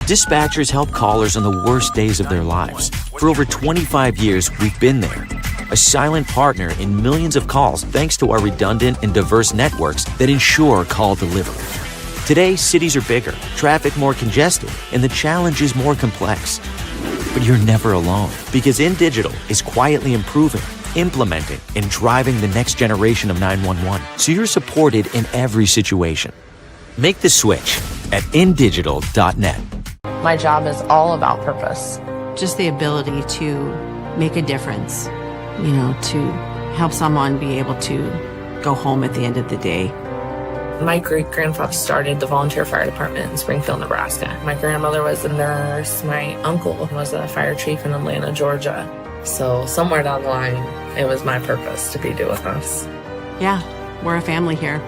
Dispatchers help callers on the worst days of their lives. For over 25 years, we've been there. A silent partner in millions of calls thanks to our redundant and diverse networks that ensure call delivery. Today, cities are bigger, traffic more congested, and the challenge is more complex. But you're never alone, because INdigital is quietly improving, implementing, and driving the next generation of 911, so you're supported in every situation. Make the switch at INdigital.net. My job is all about purpose. Just the ability to make a difference, to help someone be able to go home at the end of the day. My great-grandfather started the volunteer fire department in Springfield, Nebraska. My grandmother was a nurse. My uncle was a fire chief in Atlanta, Georgia. So somewhere down the line, it was my purpose to be doing this. Yeah, we're a family here.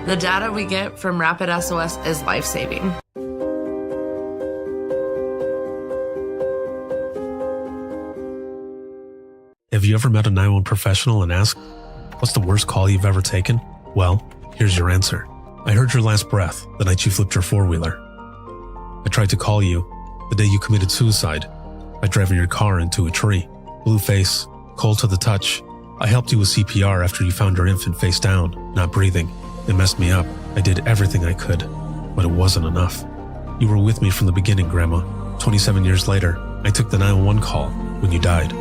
The data we get from RapidSOS is life-saving. Have you ever met a 911 professional and asked, what's the worst call you've ever taken? Well, here's your answer. I heard your last breath the night you flipped your four-wheeler. I tried to call you the day you committed suicide by driving your car into a tree. Blue face, cold to the touch. I helped you with CPR after you found your infant face down, not breathing. It messed me up. I did everything I could, but it wasn't enough. You were with me from the beginning, Grandma. 27 years later, I took the 911 call when you died.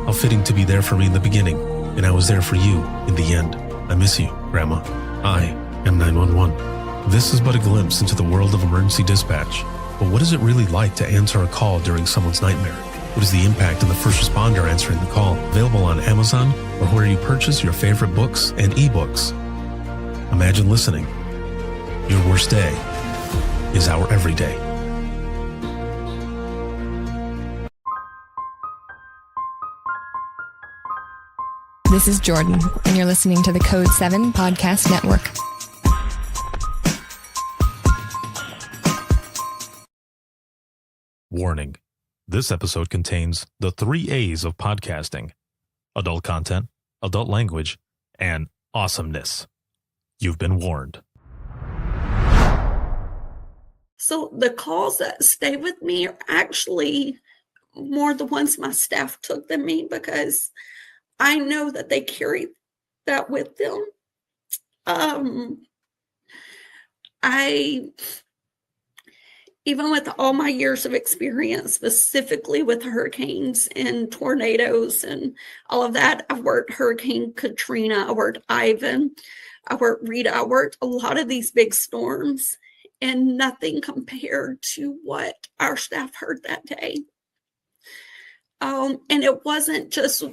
How fitting to be there for me in the beginning, and I was there for you in the end. I miss you, Grandma. I am 911. This is but a glimpse into the world of emergency dispatch. But what is it really like to answer a call during someone's nightmare? What is the impact of the first responder answering the call? Available on Amazon or where you purchase your favorite books and ebooks. Imagine listening. Your worst day is our everyday. This is Jordan, and you're listening to the Code 7 Podcast Network. Warning. This episode contains the 3 A's of podcasting: adult content, adult language, and awesomeness. You've been warned. So the calls that stay with me are actually more the ones my staff took than me, because I know that they carry that with them. Even with all my years of experience, specifically with hurricanes and tornadoes and all of that, I've worked Hurricane Katrina, I worked Ivan, I worked Rita, I worked a lot of these big storms, and nothing compared to what our staff heard that day. And it wasn't just,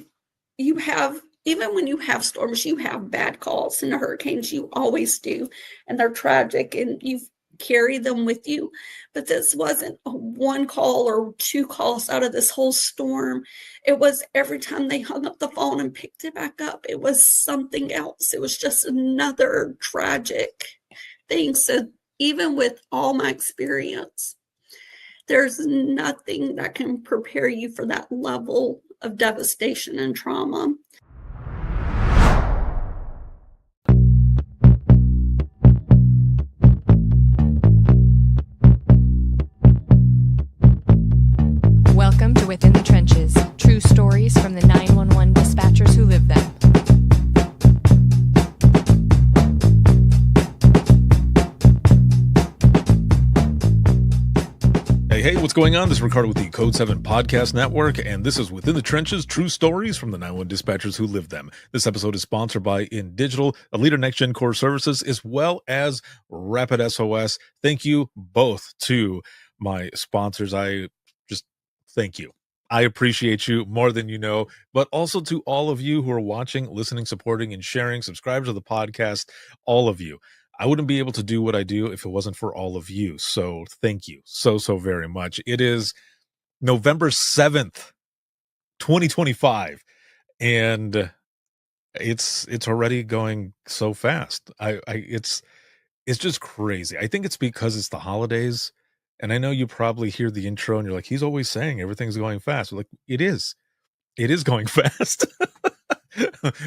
even when you have storms, you have bad calls, and the hurricanes, you always do, and they're tragic, and you carry them with you. But this wasn't a one call or 2 calls out of this whole storm. It was every time they hung up the phone and picked it back up, it was something else. It was just another tragic thing. So even with all my experience, there's nothing that can prepare you for that level of devastation and trauma. Welcome to Within the Trenches, true stories from the 911 dispatchers who live them. Hey, what's going on? This is Ricardo with the Code 7 Podcast Network, and this is Within the Trenches, true stories from the 911 dispatchers who live them. This episode is sponsored by INdigital, a leader next-gen core services, as well as RapidSOS. Thank you both to my sponsors. I just thank you. I appreciate you more than you know, but also to all of you who are watching, listening, supporting, and sharing, subscribe to the podcast, all of you. I wouldn't be able to do what I do if it wasn't for all of you. So thank you so very much. It is November 7th, 2025, and it's already going so fast. It's just crazy. I think it's because it's the holidays, and I know you probably hear the intro and you're like, he's always saying everything's going fast. Like, it is going fast.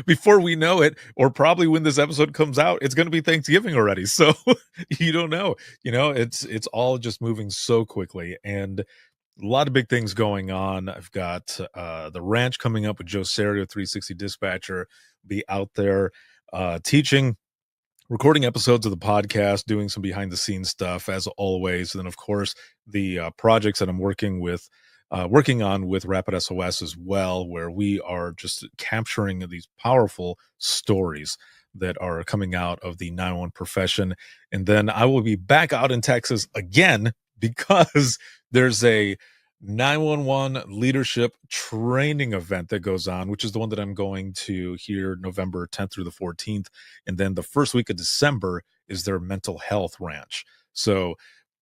before we know it, or probably when this episode comes out, it's going to be Thanksgiving already. So you don't know, it's all just moving so quickly, and a lot of big things going on. I've got the ranch coming up with Joe Serio, 360 Dispatcher, be out there teaching, recording episodes of the podcast, doing some behind the scenes stuff as always. And then of course the projects that I'm working on with RapidSOS as well, where we are just capturing these powerful stories that are coming out of the 911 profession. And then I will be back out in Texas again because there's a 911 leadership training event that goes on, which is the one that I'm going to here November 10th through the 14th. And then the first week of December is their mental health ranch. So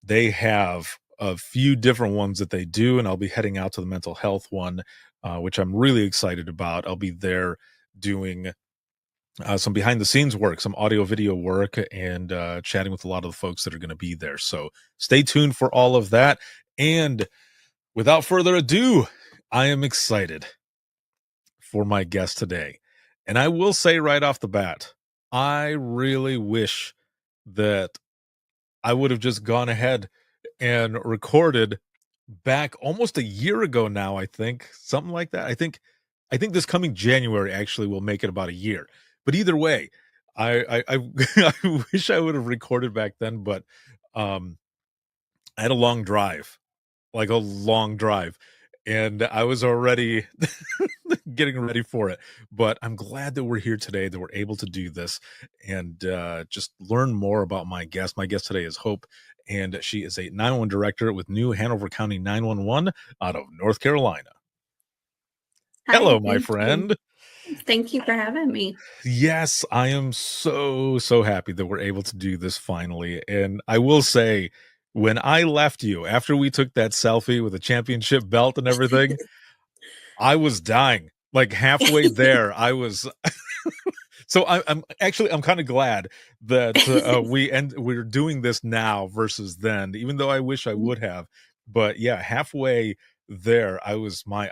they have a few different ones that they do, and I'll be heading out to the mental health one, which I'm really excited about. I'll be there doing some behind the scenes work, some audio video work, and chatting with a lot of the folks that are going to be there. So stay tuned for all of that. And without further ado, I am excited for my guest today. And I will say right off the bat, I really wish that I would have just gone ahead and recorded back almost a year ago now, I think, something like that. I think this coming January actually will make it about a year. But either way, I I wish I would have recorded back then, but I had a long drive, like a long drive, and I was already getting ready for it. But I'm glad that we're here today, that we're able to do this and just learn more about my guest. My guest today is Hope, and she is a 911 director with new Hanover County 911 out of North Carolina. Hi, Hello, my thank friend. you. Thank you for having me. Yes, I am so happy that we're able to do this finally. And I will say, when I left you after we took that selfie with a championship belt and everything, I was dying. Like halfway there, I was. So I'm kind of glad that we're doing this now versus then, even though I wish I would have. But yeah, halfway there, I was like,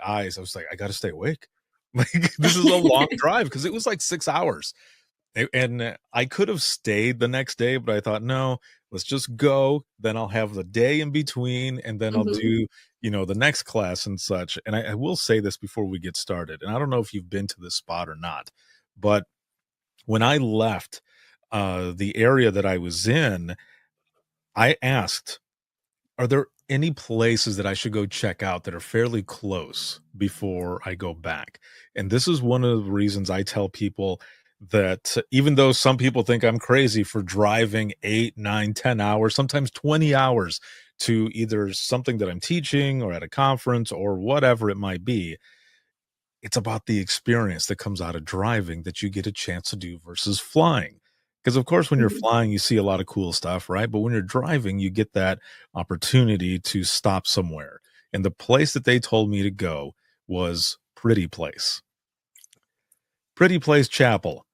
I got to stay awake. Like this is a long drive because it was like 6 hours. And I could have stayed the next day, but I thought, no, let's just go. Then I'll have the day in between, and then I'll Mhm. do, the next class and such. And I will say this before we get started, and I don't know if you've been to this spot or not, but when I left the area that I was in, I asked, are there any places that I should go check out that are fairly close before I go back? And this is one of the reasons I tell people that even though some people think I'm crazy for driving 8, 9, 10 hours, sometimes 20 hours to either something that I'm teaching or at a conference or whatever it might be, it's about the experience that comes out of driving that you get a chance to do versus flying. Because of course, when you're Mhm. flying, you see a lot of cool stuff, right? But when you're driving, you get that opportunity to stop somewhere. And the place that they told me to go was Pretty Place Chapel.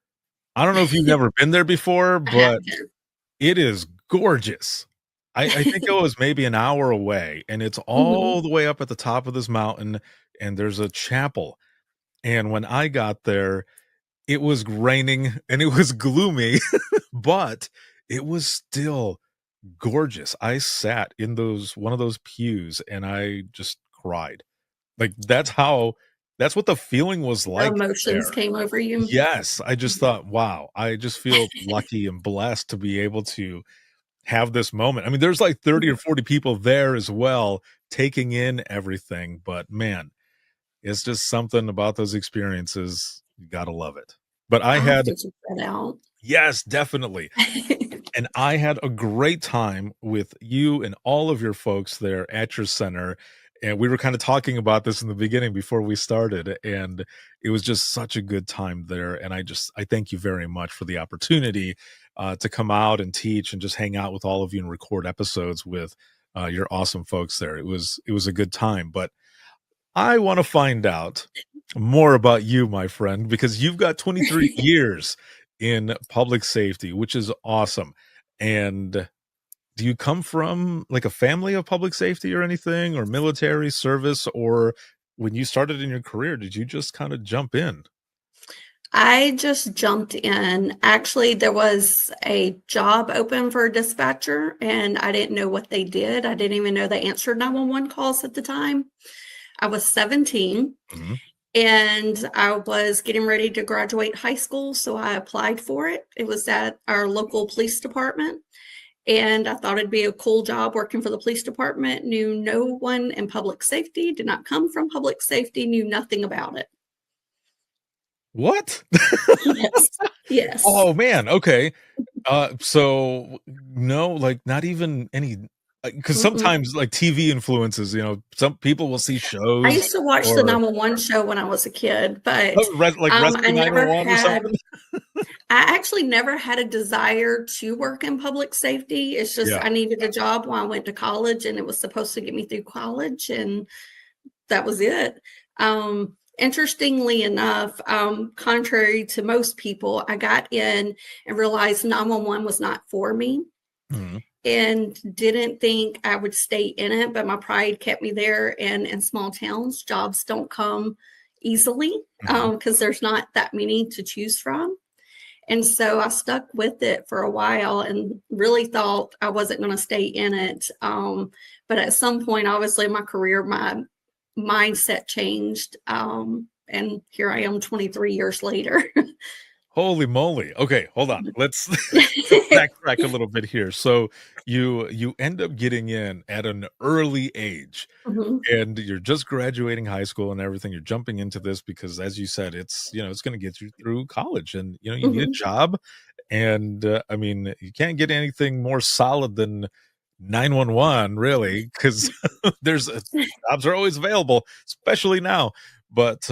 I don't know if you've ever been there before, I but haven't. it is gorgeous. I think it was maybe an hour away, and it's Mhm. all the way up at the top of this mountain, and there's a chapel. And when I got there, it was raining and it was gloomy, but it was still gorgeous. I sat in one of those pews and I just cried. Like that's what the feeling was The like emotions there. came over you. Yes, I just thought, wow, I just feel lucky and blessed to be able to have this moment. I mean, there's like 30 or 40 people there as well taking in everything, but man, it's just something about those experiences. You gotta love it. But I I'll have had to check that out. yes, definitely. And I had a great time with you and all of your folks there at your center. And we were kind of talking about this in the beginning before we started. And it was just such a good time there. And I thank you very much for the opportunity to come out and teach and just hang out with all of you and record episodes with your awesome folks there. It was a good time. But I want to find out more about you, my friend, because you've got 23 years in public safety, which is awesome. And do you come from like a family of public safety or anything, or military service, or when you started in your career, did you just kind of jump in? I just jumped in. Actually, there was a job open for a dispatcher, and I didn't know what they did. I didn't even know they answered 911 calls at the time. I was 17 Mhm. and I was getting ready to graduate high school, so I applied for it. It was at our local police department, and I thought it'd be a cool job working for the police department. Knew no one in public safety, did not come from public safety, knew nothing about it. What? Yes. Yes. Oh man. Okay. So no, like not even any, because Mm-mm. sometimes like TV influences, some people will see I shows used to watch the or 911 show when I was a kid, but like I Rescue never 911 or had something. I actually never had a desire to work in public safety. It's just Yeah. I needed a job while I went to college, and it was supposed to get me through college, and that was it. Interestingly enough, contrary to most people, I got in and realized 911 was not for me Mhm. and didn't think I would stay in it, but my pride kept me there. And in small towns, jobs don't come easily Mhm. because there's not that many to choose from. And so I stuck with it for a while and really thought I wasn't going to stay in it. But at some point, obviously, in my career, my mindset changed. And here I am 23 years later. Holy moly. Okay, hold on. Let's backtrack a little bit here. So you end up getting in at an early age Mhm. and you're just graduating high school and everything. You're jumping into this because as you said, it's going to get you through college and you need a Mhm. job and I mean, you can't get anything more solid than 911 really because there's jobs are always available, especially now. But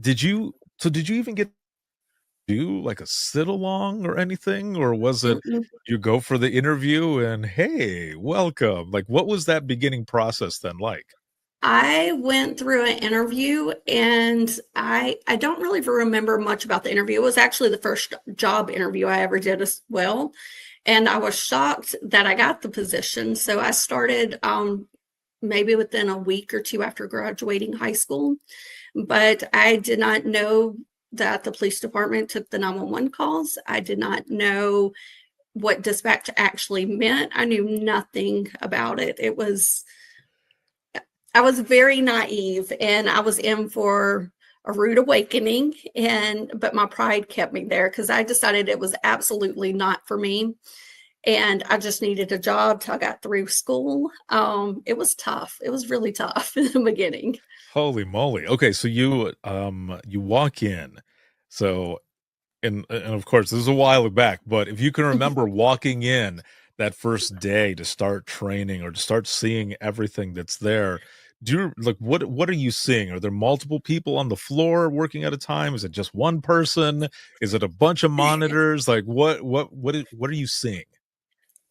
did you even get do like a sit along or anything? Or was it Mm-mm. you go for the interview and, "Hey, welcome." Like, what was that beginning process then like? I went through an interview and I don't really remember much about the interview. It was actually the first job interview I ever did as well. And I was shocked that I got the position. So I started maybe within a week or two after graduating high school. But I did not know that the police department took the 911 calls. I did not know what dispatch actually meant. I knew nothing about it. I was very naive and I was in for a rude awakening, but my pride kept me there because I decided it was absolutely not for me. And I just needed a job till I got through school. It was tough. It was really tough in the beginning. Holy moly. Okay, so you walk in. So and of course, this is a while back, but if you can remember walking in that first day to start training or to start seeing everything that's there, do you like what are you seeing? Are there multiple people on the floor working at a time? Is it just one person? Is it a bunch of monitors? Like what are you seeing?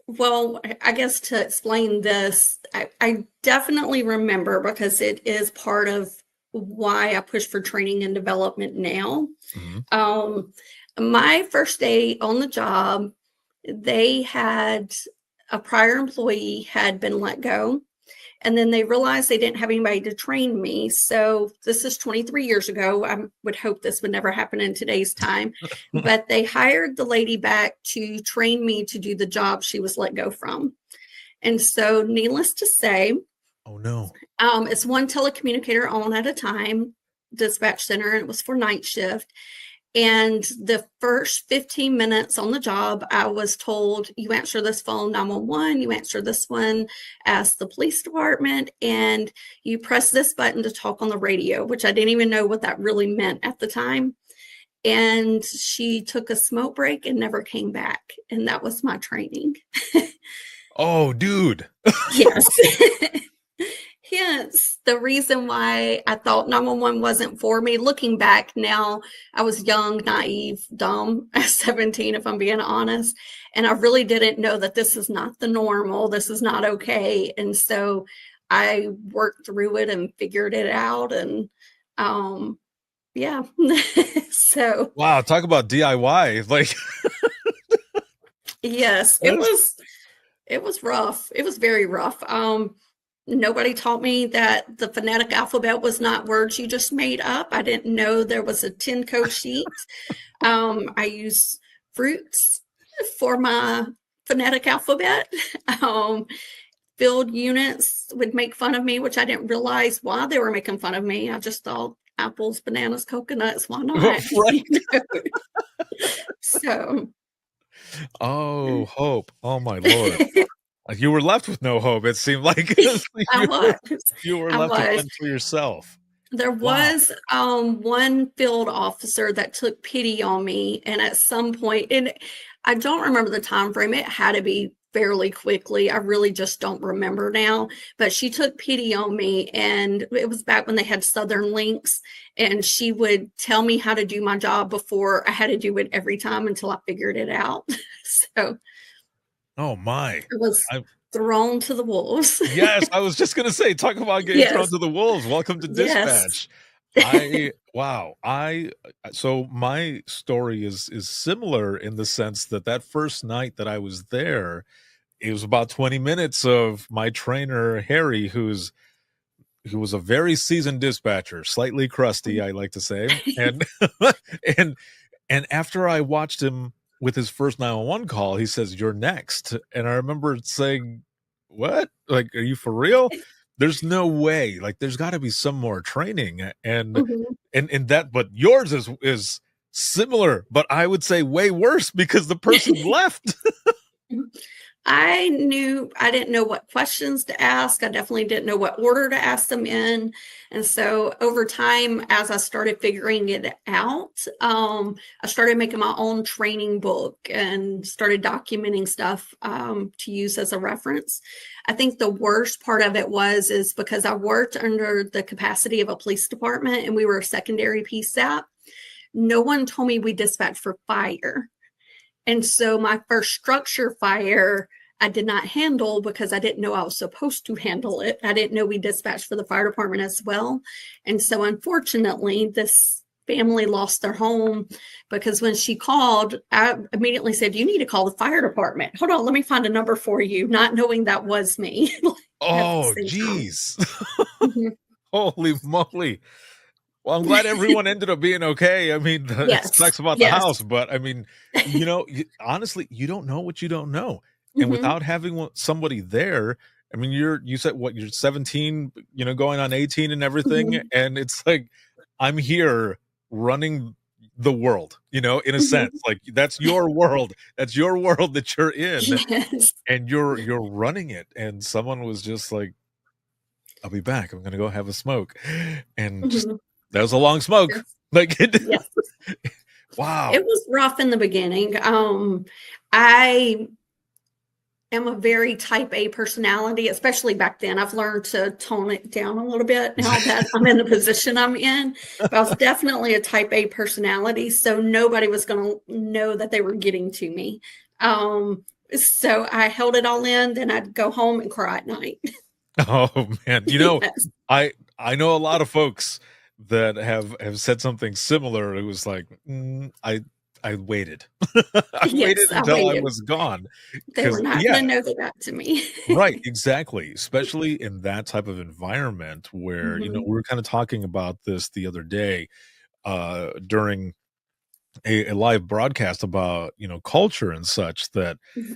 Well, I guess to explain this, I definitely remember because it is part of why I push for training and development now. Mhm. Um, my first day on the job, they had a prior employee had been let go, and then they realized they didn't have anybody to train me. So this is 23 years ago. I would hope this would never happen in today's time. But they hired the lady back to train me to do the job she was let go from. And so, needless to say, Oh no. it's one telecommunicator on at a time, dispatch center, and it was for night shift. And the first 15 minutes on the job, I was told, you answer this phone 911, you answer this one, ask the police department, and you press this button to talk on the radio, which I didn't even know what that really meant at the time. And she took a smoke break and never came back. And that was my training. Oh, dude. Yes. Hence the reason why I thought 911 wasn't for me. Looking back now, I was young, naive, dumb at 17, if I'm being honest. And I really didn't know that this is not the normal. This is not okay. And so I worked through it and figured it out. And yeah. So Wow, talk about DIY. Like yes, it was rough. It was very rough. Nobody taught me that the phonetic alphabet was not words you just made up. I didn't know there was a 10 code sheet. I use fruits for my phonetic alphabet. Field units would make fun of me, which I didn't realize why they were making fun of me. I just thought apples, bananas, coconuts, why not? Right. So. Oh, hope. Oh my Lord. Like you were left with no hope. It seemed like I was. you were I left to was. fend for yourself. There Wow. was one field officer that took pity on me, and at some point, and I don't remember the time frame, it had to be fairly quickly. I really just don't remember now, but she took pity on me, and it was back when they had Southern Links, and she would tell me how to do my job before I had to do it every time until I figured it out. So Oh my. I was I thrown to the wolves. Yes, I was just gonna say, talk about getting thrown Yes. to the wolves. Welcome to Yes. dispatch. Wow. So my story is similar in the sense that that first night that I was there, it was about 20 minutes of my trainer, Harry, who was a very seasoned dispatcher, slightly crusty, I like to say. And and and after I watched him with his first 911 call, he says, "You're next." And I remember saying, "What? Like, are you for real? There's no way. Like, there's got to be some more training." And Mhm. and that, but yours is similar, but I would say way worse because the person left. I knew I didn't know what questions to ask. I definitely didn't know what order to ask them in. And so over time, as I started figuring it out, I started making my own training book and started documenting stuff to use as a reference. I think the worst part of it is because I worked under the capacity of a police department and we were a secondary PSAP. No one told me we dispatched for fire. And so my first structure fire, I did not handle because I didn't know I was supposed to handle it. I didn't know we dispatched for the fire department as well. And so unfortunately, this family lost their home because when she called, I immediately said, "You need to call the fire department. Hold on, let me find a number for you," not knowing that was me. At the Oh, same time. geez. Mhm. Holy moly. Well, I'm glad everyone ended up being okay. I mean, it Yes. sucks about the Yes. house, but I mean, honestly, you don't know what you don't know. And Mhm. without having somebody there, I mean, you said what, you're 17, going on 18 and everything. Mhm. And it's like, I'm here running the world, in a Mhm. sense. Like that's your world. That's your world that you're in, Yes. and you're running it. And someone was just like, "I'll be back. I'm gonna go have a smoke." And just Mhm. that was a long smoke. Yes. Like it Yes. wow. It was rough in the beginning. I am a very type A personality, especially back then. I've learned to tone it down a little bit now that I'm in the position I'm in. But I was definitely a type A personality, so nobody was going to know that they were getting to me. So I held it all in, then I'd go home and cry at night. Oh man. Yes. I know a lot of folks that have said something similar. It was like, I waited. I waited Yes, I until I waited. was gone. They were Because not yeah, going to know they got to me. right, exactly. Especially in that type of environment where, Mhm. we were kind of talking about this the other day, during a live broadcast about, culture and such that, Mhm.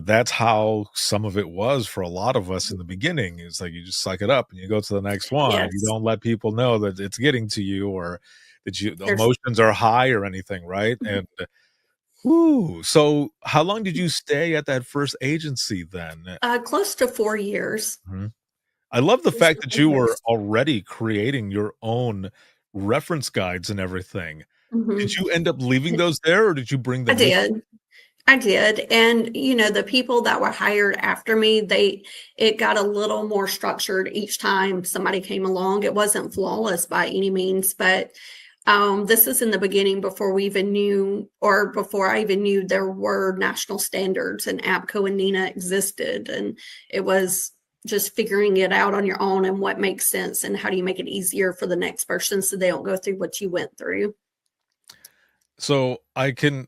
that's how some of it was for a lot of us in the beginning. It's like you just suck it up and you go to the next one, and you Yes. don't let people know that it's getting to you, or that the There's emotions are high or anything, right? Mhm. And whoo, so how long did you stay at that first agency then? Close to 4 years. Mhm. I love the Close fact to that 4 you were years. already creating your own reference guides and everything. Did Mhm. you end up leaving those there, or did you bring I them with you? did. I did. And, the people that were hired after me, it got a little more structured each time somebody came along. It wasn't flawless by any means, but this is in the beginning before we even knew, or before I even knew there were national standards and APCO and NINA existed. And it was just figuring it out on your own and what makes sense and how do you make it easier for the next person so they don't go through what you went through. So I can,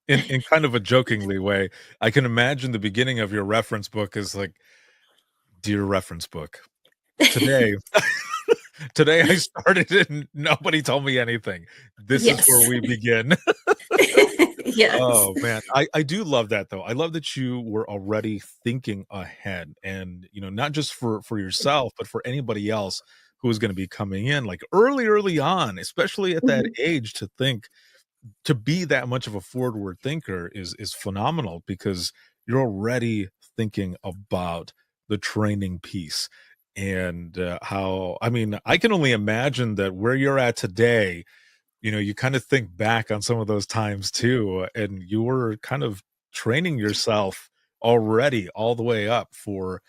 in kind of a jokingly way, I can imagine the beginning of your reference book is like Dear reference book. Today, today I started and nobody told me anything. This is where Yes. we begin. Yes. Oh man, I do love that though. I love that you were already thinking ahead, and not just for yourself, but for anybody else who is going to be coming in, like early on, especially at that Mhm. age, to think to be that much of a forward thinker is phenomenal because you're already thinking about the training piece and how I mean I can only imagine that where you're at today, you kind of think back on some of those times too, and you were kind of training yourself already all the way up for,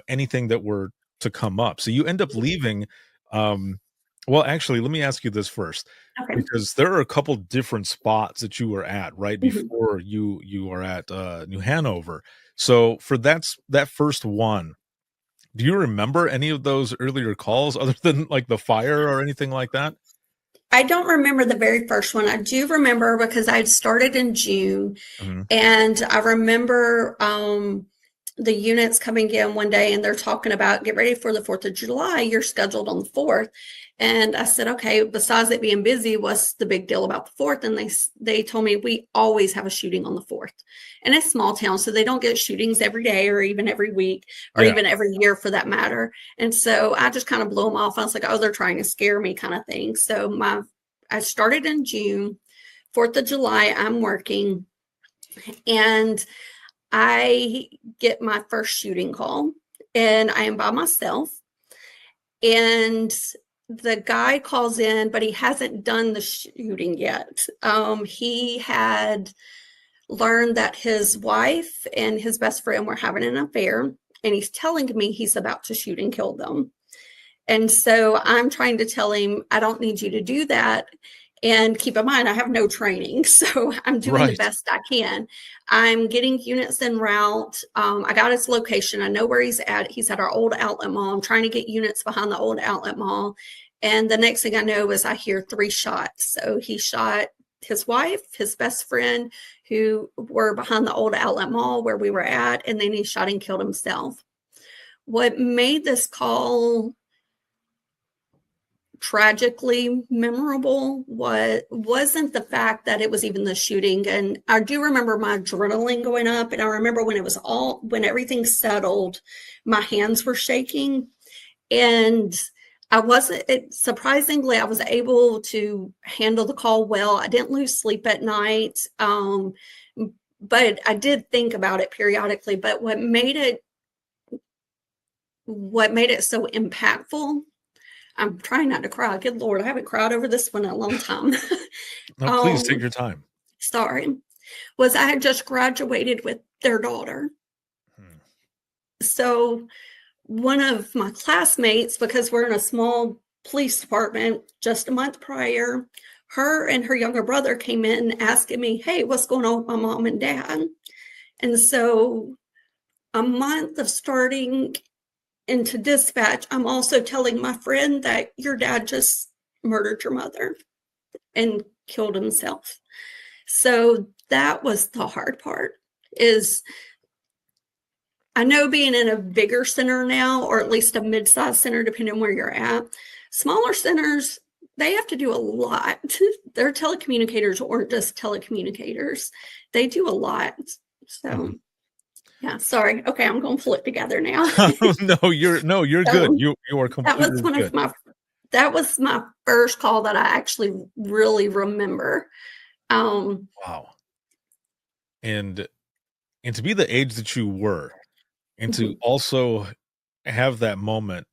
anything that were to come up. So you end up leaving. Um, well, actually, let me ask you this first, Okay. because there are a couple different spots that you were at right Mhm. before you are at New Hanover. So for that first one, do you remember any of those earlier calls other than like the fire or anything like that? I don't remember the very first one. I do remember because I'd started in June, Mhm. and I remember the units coming in one day and they're talking about get ready for the 4th of July. You're scheduled on the 4th. And I said, okay, besides it being busy, what's the big deal about the 4th? And they told me we always have a shooting on the 4th. And it's small town, so they don't get shootings every day or even every week or Yeah. even every year for that matter. And so I just kind of blew them off. I was like, oh, they're trying to scare me kind of thing. So I started in June, 4th of July, I'm working, and I get my first shooting call, and I am by myself. And the guy calls in, but he hasn't done the shooting yet. He had learned that his wife and his best friend were having an affair, and he's telling me he's about to shoot and kill them. And so I'm trying to tell him, I don't need you to do that. And keep in mind, I have no training. So I'm doing the Right. best I can. I'm getting units en route. I got his location. I know where he's at. He's at our old outlet mall. I'm trying to get units behind the old outlet mall. And the next thing I know is I hear 3 shots. So he shot his wife, his best friend, who were behind the old outlet mall where we were at. And then he shot and killed himself. What made this call tragically memorable wasn't the fact that it was even the shooting. And I do remember my adrenaline going up, and I remember when everything settled, my hands were shaking, and surprisingly, I was able to handle the call well. I didn't lose sleep at night, but I did think about it periodically. But what made it so impactful, I'm trying not to cry. Good Lord, I haven't cried over this one in a long time. No, please take um, your time. Sorry, was I had just graduated with their daughter. Hmm. So one of my classmates, because we're in a small police department, just a month prior, her and her younger brother came in asking me, hey, what's going on with my mom and dad? And so a month of starting into dispatch, I'm also telling my friend that your dad just murdered your mother and killed himself. So that was the hard part. Is I know being in a bigger center now, or at least a mid-sized center, depending on where you're at, smaller centers, they have to do a lot. Their telecommunicators aren't just telecommunicators. They do a lot. So Mhm. yeah, sorry. Okay, I'm going to pull it together now. No, you're good. So You are that was completely one of good. my that was my first call that I actually really remember. Um, Wow. And to be the age that you were, and to mhm, also have that moment.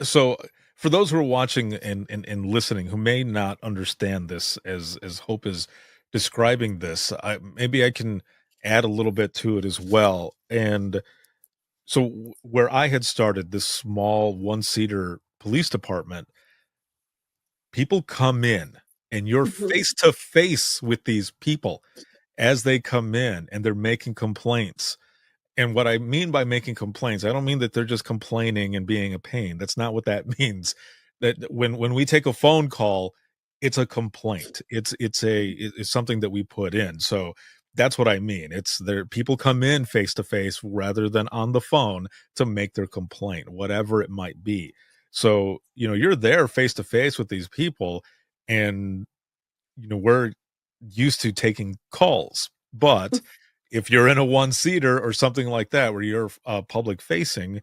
So for those who are watching and listening who may not understand this as Hope is describing this, maybe I can add a little bit to it as well. And so where I had started this small one-seater police department, people come in and you're mhm, face to face with these people as they come in and they're making complaints. And what I mean by making complaints, I don't mean that they're just complaining and being a pain. That's not what that means. That when we take a phone call, it's a complaint. It's something that we put in. So that's what I mean. It's there, people come in face to face rather than on the phone to make their complaint, whatever it might be. So, you're there face to face with these people, and we're used to taking calls. But if you're in a one-seater or something like that where you're public facing,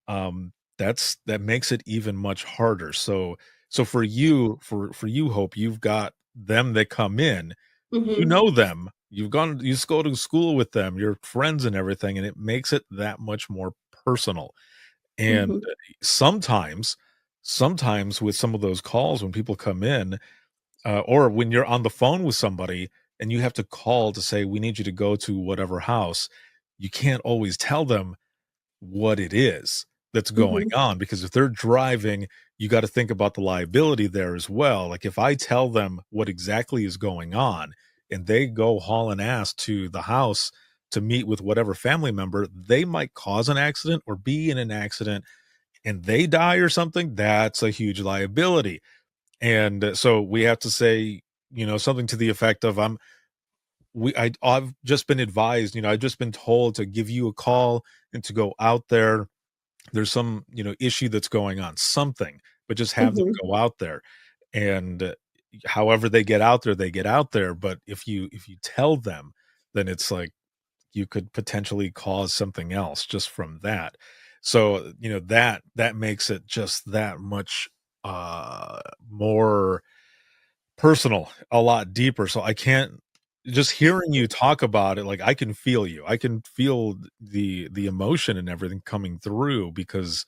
that makes it even much harder. So for you, Hope, you've got them that come in, you Mhm. know them, you just go to school with them, you're friends and everything, and it makes it that much more personal. And Mhm. sometimes with some of those calls when people come in, or when you're on the phone with somebody and you have to call to say, we need you to go to whatever house, you can't always tell them what it is that's going Mhm. on, because if they're driving, you got to think about the liability there as well. Like, if I tell them what exactly is going on and they go hauling ass to the house to meet with whatever family member, they might cause an accident or be in an accident and they die or something. That's a huge liability. And so we have to say, something to the effect of, I've just been advised, I've just been told to give you a call and to go out there. There's some, issue that's going on, something, but just have them Mhm. go out there. And however they get out there, they get out there. But if you tell them, then it's like you could potentially cause something else just from that. So, that makes it just that much more personal, a lot deeper. So I can't, just hearing you talk about it, like, I can feel you. I can feel the emotion and everything coming through, because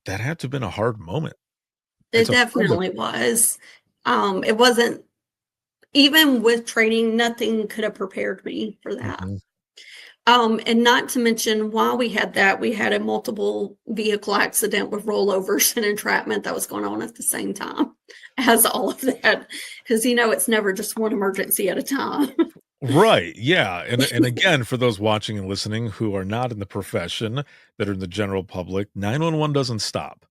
that had to have been a hard moment. It's It a hard one. definitely was. It wasn't even with training, nothing could have prepared me for that. Mhm. And not to mention, while we had that, we had a multiple vehicle accident with rollovers and entrapment that was going on at the same time as all of that. Because, it's never just one emergency at a time. Right, yeah, and again, for those watching and listening who are not in the profession, that are in the general public, 911 doesn't stop.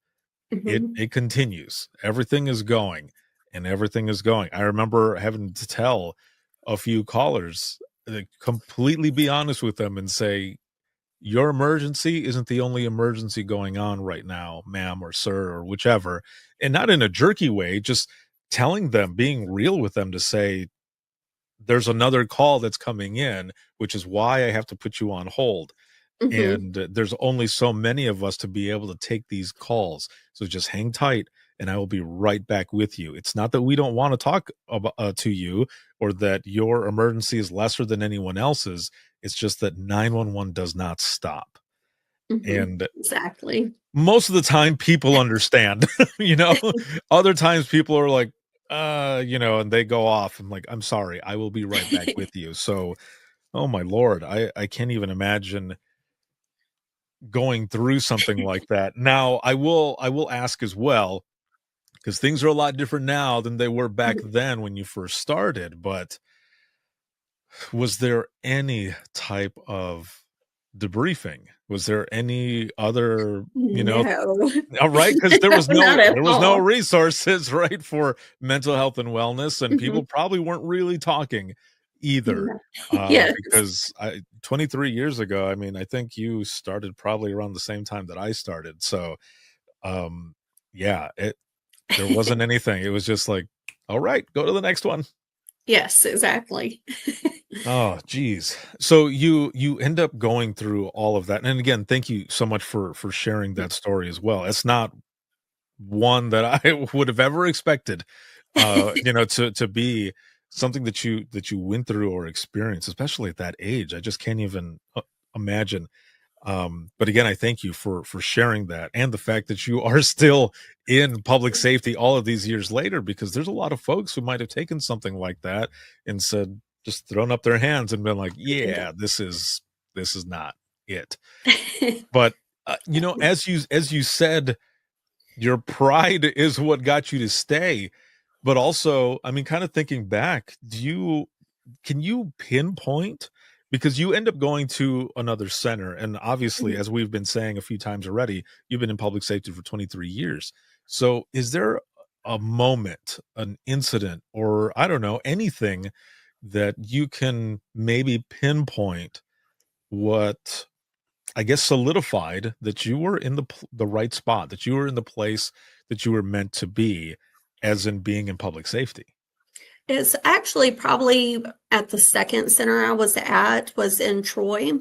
It Mhm. it continues. Everything is going, and everything is going. I remember having to tell a few callers, completely be honest with them and say, "Your emergency isn't the only emergency going on right now, ma'am or sir," or whichever, and not in a jerky way, just telling them, being real with them to say, "There's another call that's coming in, which is why I have to put you on hold." Mhm. And there's only so many of us to be able to take these calls. So just hang tight and I will be right back with you. It's not that we don't want to talk about, to you, or that your emergency is lesser than anyone else's. It's just that 911 does not stop. Mhm. And Exactly. most of the time people understand, you know, other times people are like, and they go off. I'm like, I'm sorry, I will be right back with you. So, oh my Lord, I can't even imagine going through something like that. Now, I will ask as well, because things are a lot different now than they were back then when you first started, but was there any type of debriefing? Was there any other, No. all right, because there No, was not at no all. resources, right, for mental health and wellness, and people Mhm. probably weren't really talking either. No. Yes. Because 23 years ago, I mean, I think you started probably around the same time that I started. So, um, yeah, there wasn't anything. It was just like, all right, go to the next one. Yes, exactly. Oh, geez. So you end up going through all of that. And again, thank you so much for sharing that story as well. It's not one that I would have ever expected, to be something that you went through or experienced, especially at that age. I just can't even imagine. But again, I thank you for sharing that, and the fact that you are still in public safety all of these years later, because there's a lot of folks who might have taken something like that and said, just thrown up their hands and been like, yeah, this is not it. But as you said, your pride is what got you to stay. But also, I mean, kind of thinking back, can you pinpoint, because you end up going to another center, and obviously, as we've been saying a few times already, you've been in public safety for 23 years. So is there a moment, an incident, or I don't know, anything that you can maybe pinpoint what, I guess, solidified that you were in the right spot, that you were in the place that you were meant to be, as in being in public safety? It's actually probably at the second center I was in Troy,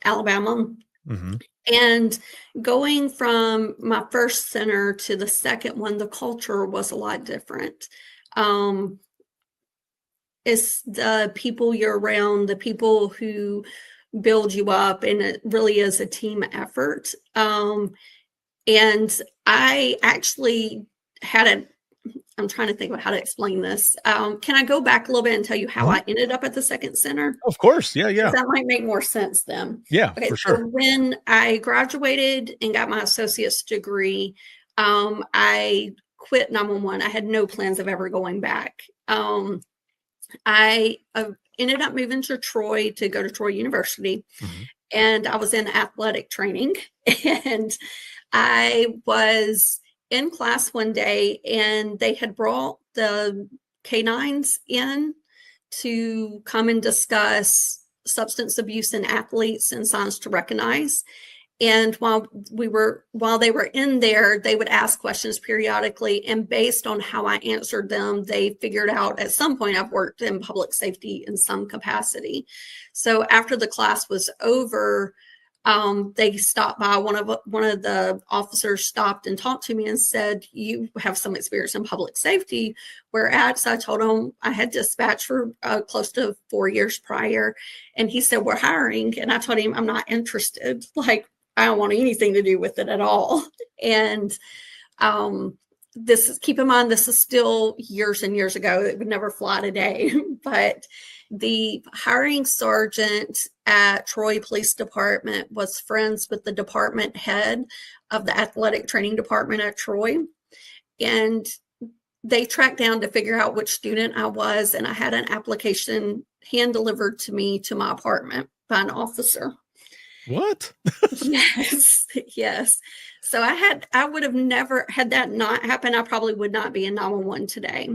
Alabama. Mm-hmm. And going from my first center to the second one, the culture was a lot different. It's the people you're around, the people who build you up, and it really is a team effort. And I actually I'm trying to think about how to explain this. Can I go back a little bit and tell you how I ended up at the second center? Of course. Yeah. That might make more sense then. Yeah, Okay, for so sure. when I graduated and got my associate's degree, I quit 911. I had no plans of ever going back. I ended up moving to Troy to go to Troy University, and I was in athletic training. And I was in class one day, and they had brought the canines in to come and discuss substance abuse in athletes and signs to recognize. And while they were in there, they would ask questions periodically. And based on how I answered them, they figured out at some point I've worked in public safety in some capacity. So after the class was over, they stopped by. One of the officers stopped and talked to me and said, "You have some experience in public safety. Where at?" So I told him I had dispatched for close to 4 years prior. And he said, "We're hiring." And I told him I'm not interested. Like, I don't want anything to do with it at all. And keep in mind, this is still years and years ago. It would never fly today. But the hiring sergeant at Troy Police Department was friends with the department head of the athletic training department at Troy. And they tracked down to figure out which student I was. And I had an application hand delivered to me to my apartment by an officer. What? Yes. So I would have never had that not happen. I probably would not be in 911 today.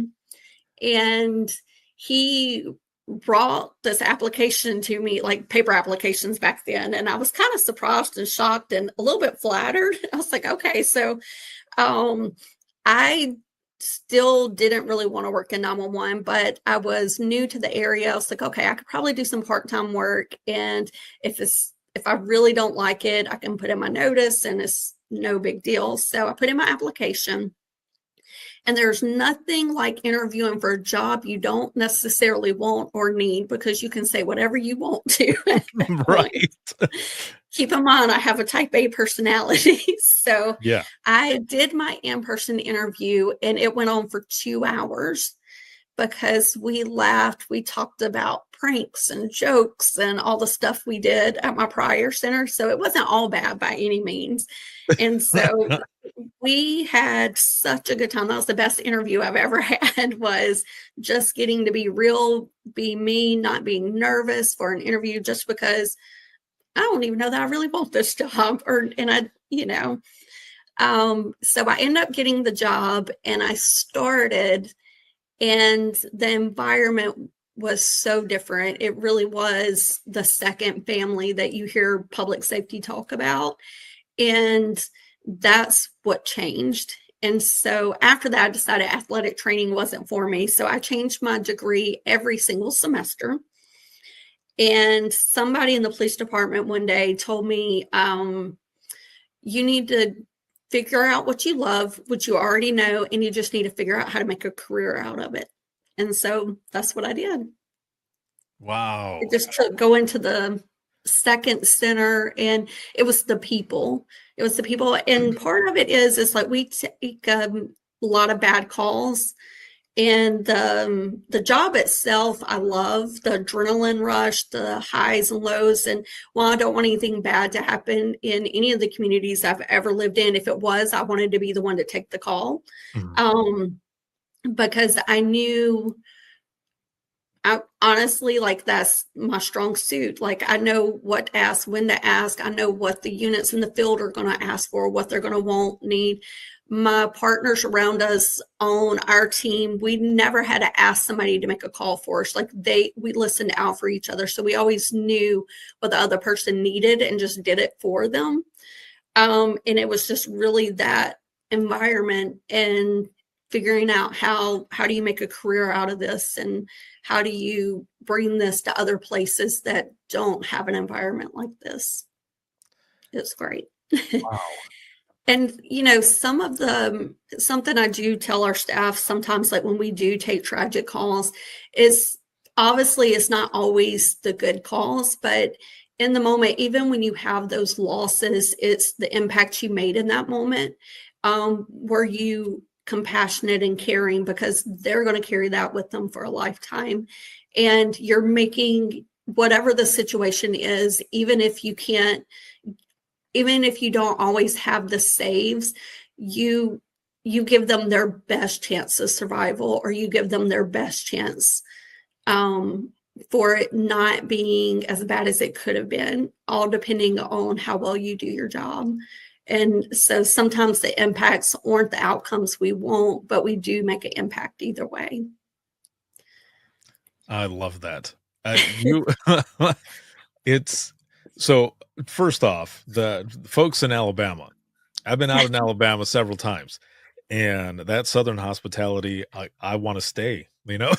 And he brought this application to me, like paper applications back then. And I was kind of surprised and shocked and a little bit flattered. I was like, okay. So I still didn't really want to work in 911, but I was new to the area. I was like, okay, I could probably do some part-time work. And if I really don't like it, I can put in my notice and it's no big deal. So I put in my application. And there's nothing like interviewing for a job you don't necessarily want or need, because you can say whatever you want to. Right. Keep in mind, I have a type A personality. So Yeah. I did my in-person interview, and it went on for 2 hours because we laughed. We talked about pranks and jokes and all the stuff we did at my prior center. So it wasn't all bad by any means. And so we had such a good time. That was the best interview I've ever had, was just getting to be real, be me, not being nervous for an interview just because I don't even know that I really want this job. So I ended up getting the job, and I started, and the environment was so different. It really was the second family that you hear public safety talk about. And that's what changed. And so after that, I decided athletic training wasn't for me. So I changed my degree every single semester. And somebody in the police department one day told me, you need to figure out what you love, what you already know, and you just need to figure out how to make a career out of it. And so that's what I did. Wow. It just took going to the second center, and it was the people. It was the people. And part of it is like we take a lot of bad calls. And the job itself, I love the adrenaline rush, the highs and lows. And while I don't want anything bad to happen in any of the communities I've ever lived in, if it was, I wanted to be the one to take the call. Because I knew I honestly, like, that's my strong suit. Like, I know what to ask, when to ask. I know what the units in the field are going to ask for, what they're going to want, need. My partners around us on our team, we never had to ask somebody to make a call for us. Like, we listened out for each other. So we always knew what the other person needed and just did it for them. And it was just really that environment and figuring out how do you make a career out of this, and how do you bring this to other places that don't have an environment like this. It's great. Wow. And, you know, something I do tell our staff sometimes, like when we do take tragic calls, is obviously it's not always the good calls, but in the moment, even when you have those losses, it's the impact you made in that moment. Were you compassionate and caring, because they're going to carry that with them for a lifetime, and you're making whatever the situation is, even if you don't always have the saves, you give them their best chance of survival, or you give them their best chance for it not being as bad as it could have been, all depending on how well you do your job. And so sometimes the impacts aren't the outcomes we want, but we do make an impact either way. I love that. It's so, first off, the folks in Alabama, I've been out in Alabama several times, and that Southern hospitality, I want to stay, you know.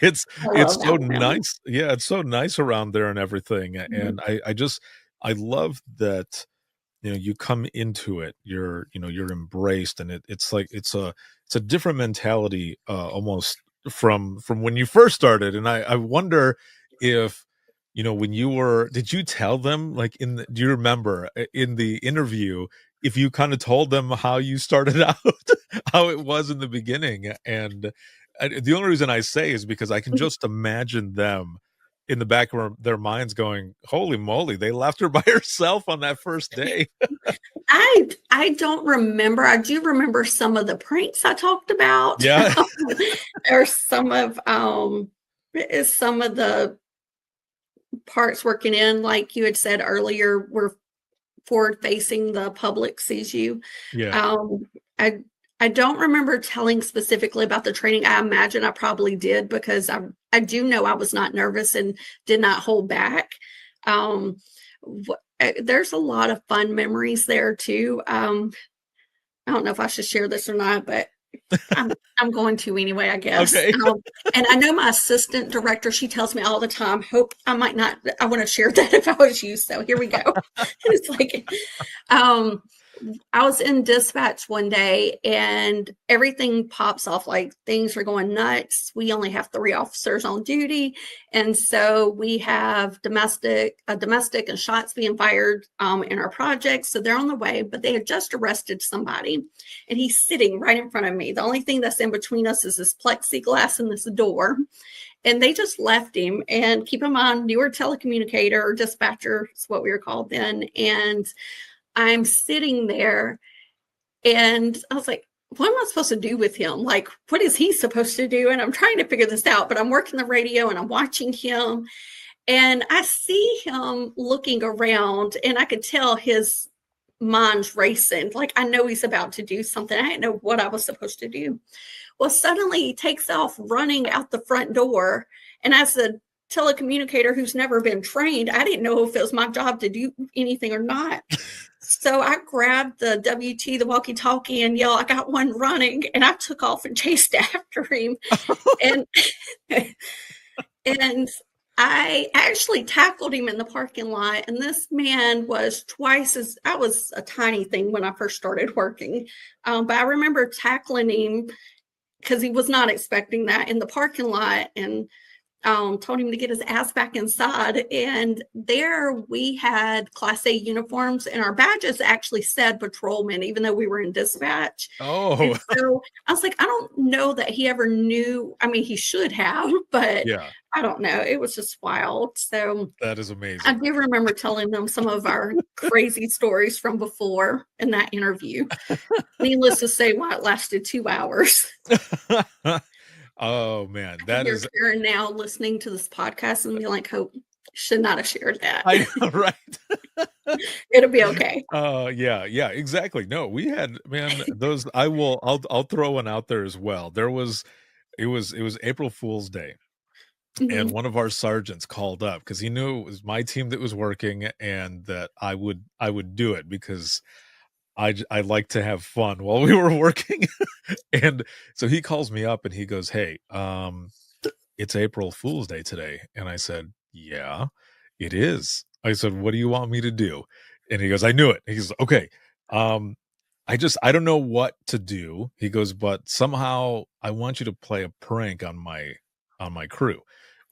it's so nice. Yeah, it's so nice around there and everything. And I love that, you know, you come into it, you're embraced, and it's like it's a different mentality almost from when you first started. And I wonder if, you know, when did you tell them, like, do you remember in the interview, if you kind of told them how you started out, how it was in the beginning? And the only reason I say is because I can just imagine them in the back of their minds going, holy moly, they left her by herself on that first day. I don't remember. I do remember some of the pranks I talked about. Yeah. Or some of the parts working in, like you had said earlier, we're forward facing, the public sees you. Yeah. I don't remember telling specifically about the training. I imagine I probably did, because I do know I was not nervous and did not hold back. There's a lot of fun memories there too. I don't know if I should share this or not, but I'm going to anyway, I guess. Okay. And I know my assistant director, she tells me all the time, hope I might not, I want to share that if I was you. So here we go. It's like, I was in dispatch one day and everything pops off, like things are going nuts. We only have 3 officers on duty. And so we have domestic and shots being fired in our project. So they're on the way, but they had just arrested somebody and he's sitting right in front of me. The only thing that's in between us is this plexiglass and this door. And they just left him. And keep in mind, you were telecommunicator or dispatcher is what we were called then. And I'm sitting there and I was like, what am I supposed to do with him? Like, what is he supposed to do? And I'm trying to figure this out, but I'm working the radio and I'm watching him and I see him looking around and I could tell his mind's racing. Like, I know he's about to do something. I didn't know what I was supposed to do. Well, suddenly he takes off running out the front door. And as a telecommunicator who's never been trained, I didn't know if it was my job to do anything or not. So I grabbed the WT, the walkie-talkie, and yelled, I got one running. And I took off and chased after him. And I actually tackled him in the parking lot. And this man was I was a tiny thing when I first started working. But I remember tackling him because he was not expecting that in the parking lot, and told him to get his ass back inside. And there we had Class A uniforms and our badges actually said patrolman, even though we were in dispatch. Oh. And so I was like, I don't know that he ever knew. I mean, he should have, but yeah. I don't know. It was just wild. So that is amazing. I do remember telling them some of our crazy stories from before in that interview. Needless to say, why it lasted 2 hours. Oh man, that You're is, Karen now listening to this podcast and be like, "Hope should not have shared that." I know, right? It'll be okay. Yeah, exactly. No, we had, man, those, I'll throw one out there as well. It was April Fool's Day. And Mhm. one of our sergeants called up because he knew it was my team that was working and that I would do it because I like to have fun while we were working. And so he calls me up and he goes, "Hey, it's April Fool's Day today." And I said, "Yeah, it is." I said, "What do you want me to do?" And he goes, "I knew it." He goes, "Okay. Um, I don't know what to do." He goes, "But somehow I want you to play a prank on my crew,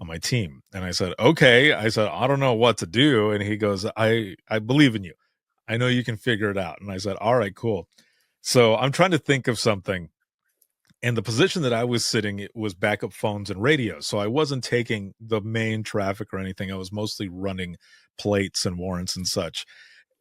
on my team." And I said, "Okay." I said, "I don't know what to do." And he goes, I believe in you. I know you can figure it out." And I said, "All right, cool." So I'm trying to think of something. And the position that I was sitting, it was backup phones and radios. So I wasn't taking the main traffic or anything. I was mostly running plates and warrants and such.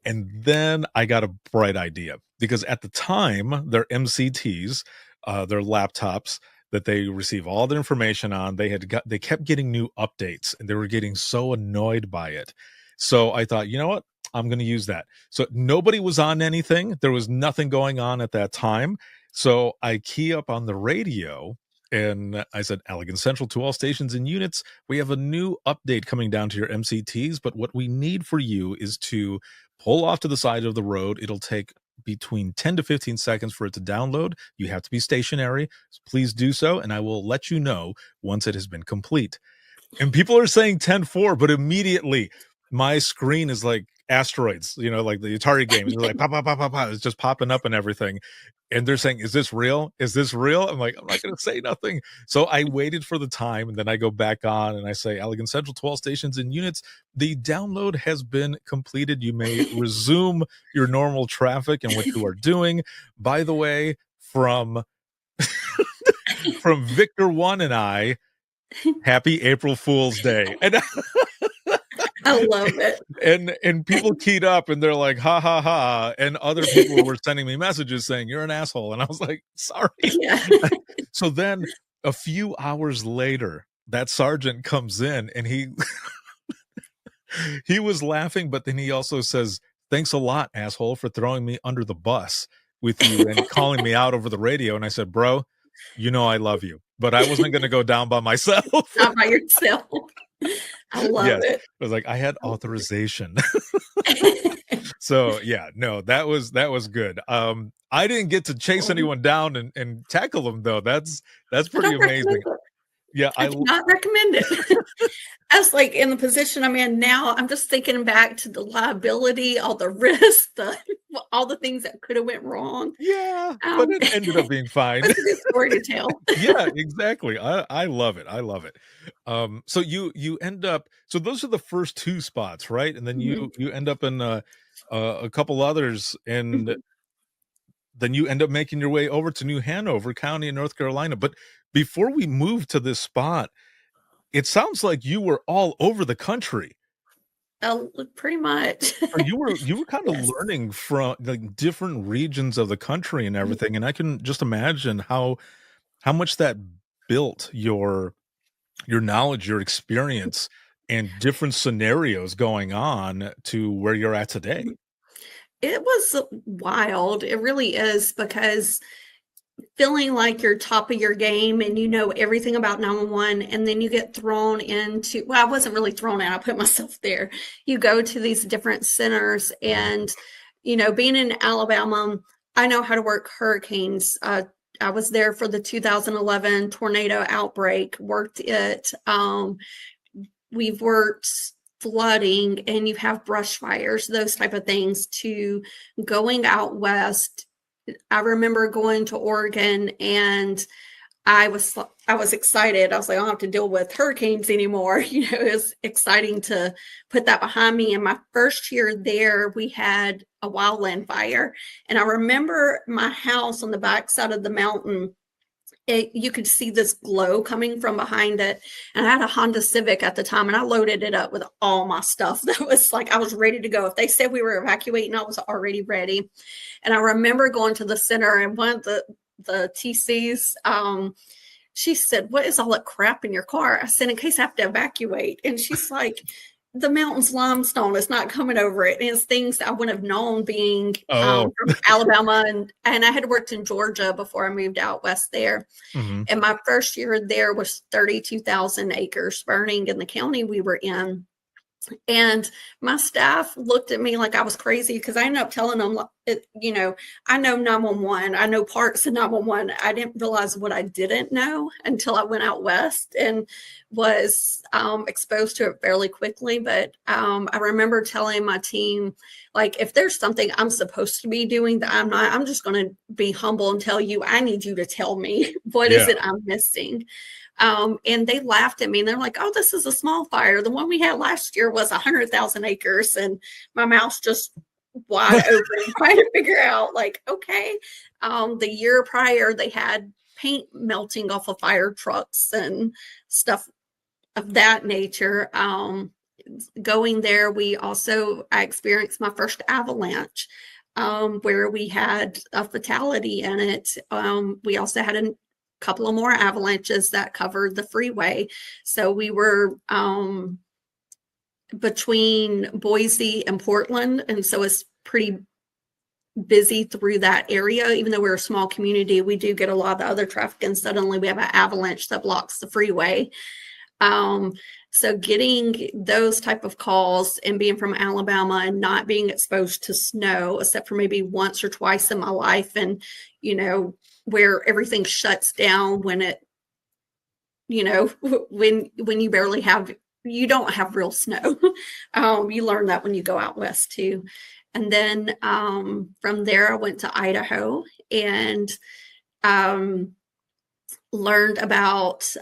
And then I got a bright idea because at the time, their MCTs, their laptops that they receive all their information on, they kept getting new updates and they were getting so annoyed by it. So I thought, you know what? I'm going to use that. So nobody was on anything. There was nothing going on at that time. So I key up on the radio and I said, "Allegan Central to all stations and units. We have a new update coming down to your MCTs, but what we need for you is to pull off to the side of the road. It'll take between 10 to 15 seconds for it to download. You have to be stationary. So please do so, and I will let you know once it has been complete." And people are saying 10-4, but immediately my screen is like asteroids, like the Atari game. It's like pop, pop, pop, pop, pop. It's just popping up and everything. And they're saying, "Is this real? Is this real?" I'm like, "I'm not going to say nothing." So I waited for the time and then I go back on and I say, "Allegan Central, 12 stations and units. The download has been completed. You may resume your normal traffic and what you are doing. By the way, from Victor 1 and I, happy April Fool's Day." And I love it. and people keyed up and they're like, "Ha ha ha," and other people were sending me messages saying, "You're an asshole," and I was like, "Sorry." Yeah. So then a few hours later, that sergeant comes in and he was laughing, but then he also says, "Thanks a lot, asshole, for throwing me under the bus with you and calling me out over the radio." And I said, "Bro, I love you, but I wasn't going to go down by myself." Not by yourself. I love Yes. it. I was like, I had authorization. So yeah, no, that was good. I didn't get to chase anyone down and tackle them though. That's I pretty don't recommend amazing. it. Yeah, I do not recommend it. I was like in the position I'm in now, I'm just thinking back to the liability, all the risks, all the things that could have went wrong. yeah, but it ended up being fine. It's a good story to tell. Yeah, exactly. I love it. I love it. So you end up, so those are the first two spots, right? And then Mhm. you end up in a couple others, and Mhm. then you end up making your way over to New Hanover County in North Carolina. But before we moved to this spot, it sounds like you were all over the country. Pretty much. Or you were kind of Yes. learning from like different regions of the country and Mhm. everything. And I can just imagine how much that built your knowledge, your experience, and different scenarios going on to where you're at today. It was wild. It really is because feeling like you're top of your game and you know everything about 911 and then you get thrown into, well, I wasn't really thrown in, I put myself there. You go to these different centers and being in Alabama, I know how to work hurricanes. I was there for the 2011 tornado outbreak, worked it. We've worked flooding and you have brush fires, those type of things, to going out west. I remember going to Oregon and I was excited. I was like, I don't have to deal with hurricanes anymore. It was exciting to put that behind me. And my first year there, we had a wildland fire. And I remember my house on the backside of the mountain. You could see this glow coming from behind it. And I had a Honda Civic at the time, and I loaded it up with all my stuff. That was like, I was ready to go. If they said we were evacuating, I was already ready. And I remember going to the center, and one of the TCs, she said, what is all that crap in your car? I said, in case I have to evacuate. And she's like, the mountain's limestone is not coming over it. And it's things I wouldn't have known being from Alabama. And I had worked in Georgia before I moved out west there. Mm-hmm. And my first year there was 32,000 acres burning in the county we were in. And my staff looked at me like I was crazy because I ended up telling them, you know, I know 911, I know parts of 911. I didn't realize what I didn't know until I went out west and was exposed to it fairly quickly. But I remember telling my team, like, if there's something I'm supposed to be doing that I'm not, I'm just going to be humble and tell you, I need you to tell me what is it I'm missing. And they laughed at me and they're like, oh, this is a small fire. The one we had last year was 100,000 acres. And my mouth's just wide open trying to figure out, like, okay. The year prior, they had paint melting off of fire trucks and stuff of that nature. Going there, I experienced my first avalanche, where we had a fatality in it. We also had a couple of more avalanches that covered the freeway. So we were between Boise and Portland. And so it's pretty busy through that area. Even though we're a small community, we do get a lot of the other traffic, and suddenly we have an avalanche that blocks the freeway. So getting those type of calls and being from Alabama and not being exposed to snow, except for maybe once or twice in my life, and, you know, where everything shuts down when it, you know, when you barely have, you don't have real snow. You learn that when you go out west too. And then from there, I went to Idaho and learned about,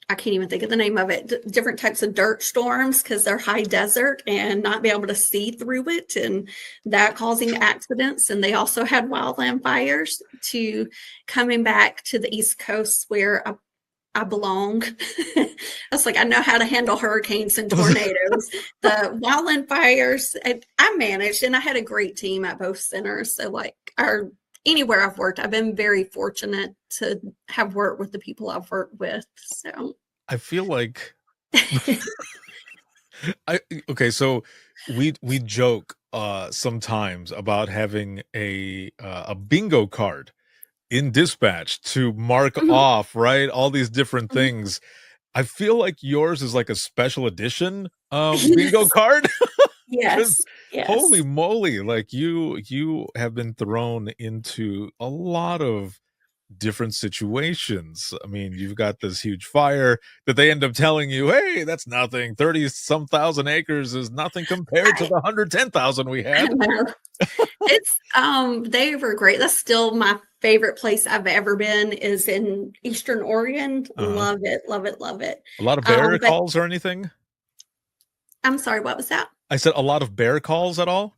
I can't even think of the name of it, different types of dirt storms because they're high desert and not be able to see through it, and that causing accidents. And they also had wildland fires. To coming back to the East Coast where I belong. I was like, I know how to handle hurricanes and tornadoes. The wildland fires, I managed, and I had a great team at both centers. So like anywhere I've worked, I've been very fortunate to have worked with the people I've worked with. So I feel like so we joke sometimes about having a bingo card in dispatch to mark off, right, all these different things. I feel like yours is like a special edition bingo card. Yes. Holy moly, like you have been thrown into a lot of different situations. I mean, you've got this huge fire that they end up telling you, hey, that's nothing. 30-some thousand acres is nothing compared to the 110,000 we had. It's they were great. That's still my favorite place I've ever been, is in Eastern Oregon. Love it. A lot of bear calls or anything? I'm sorry, what was that? I said a lot of bear calls at all?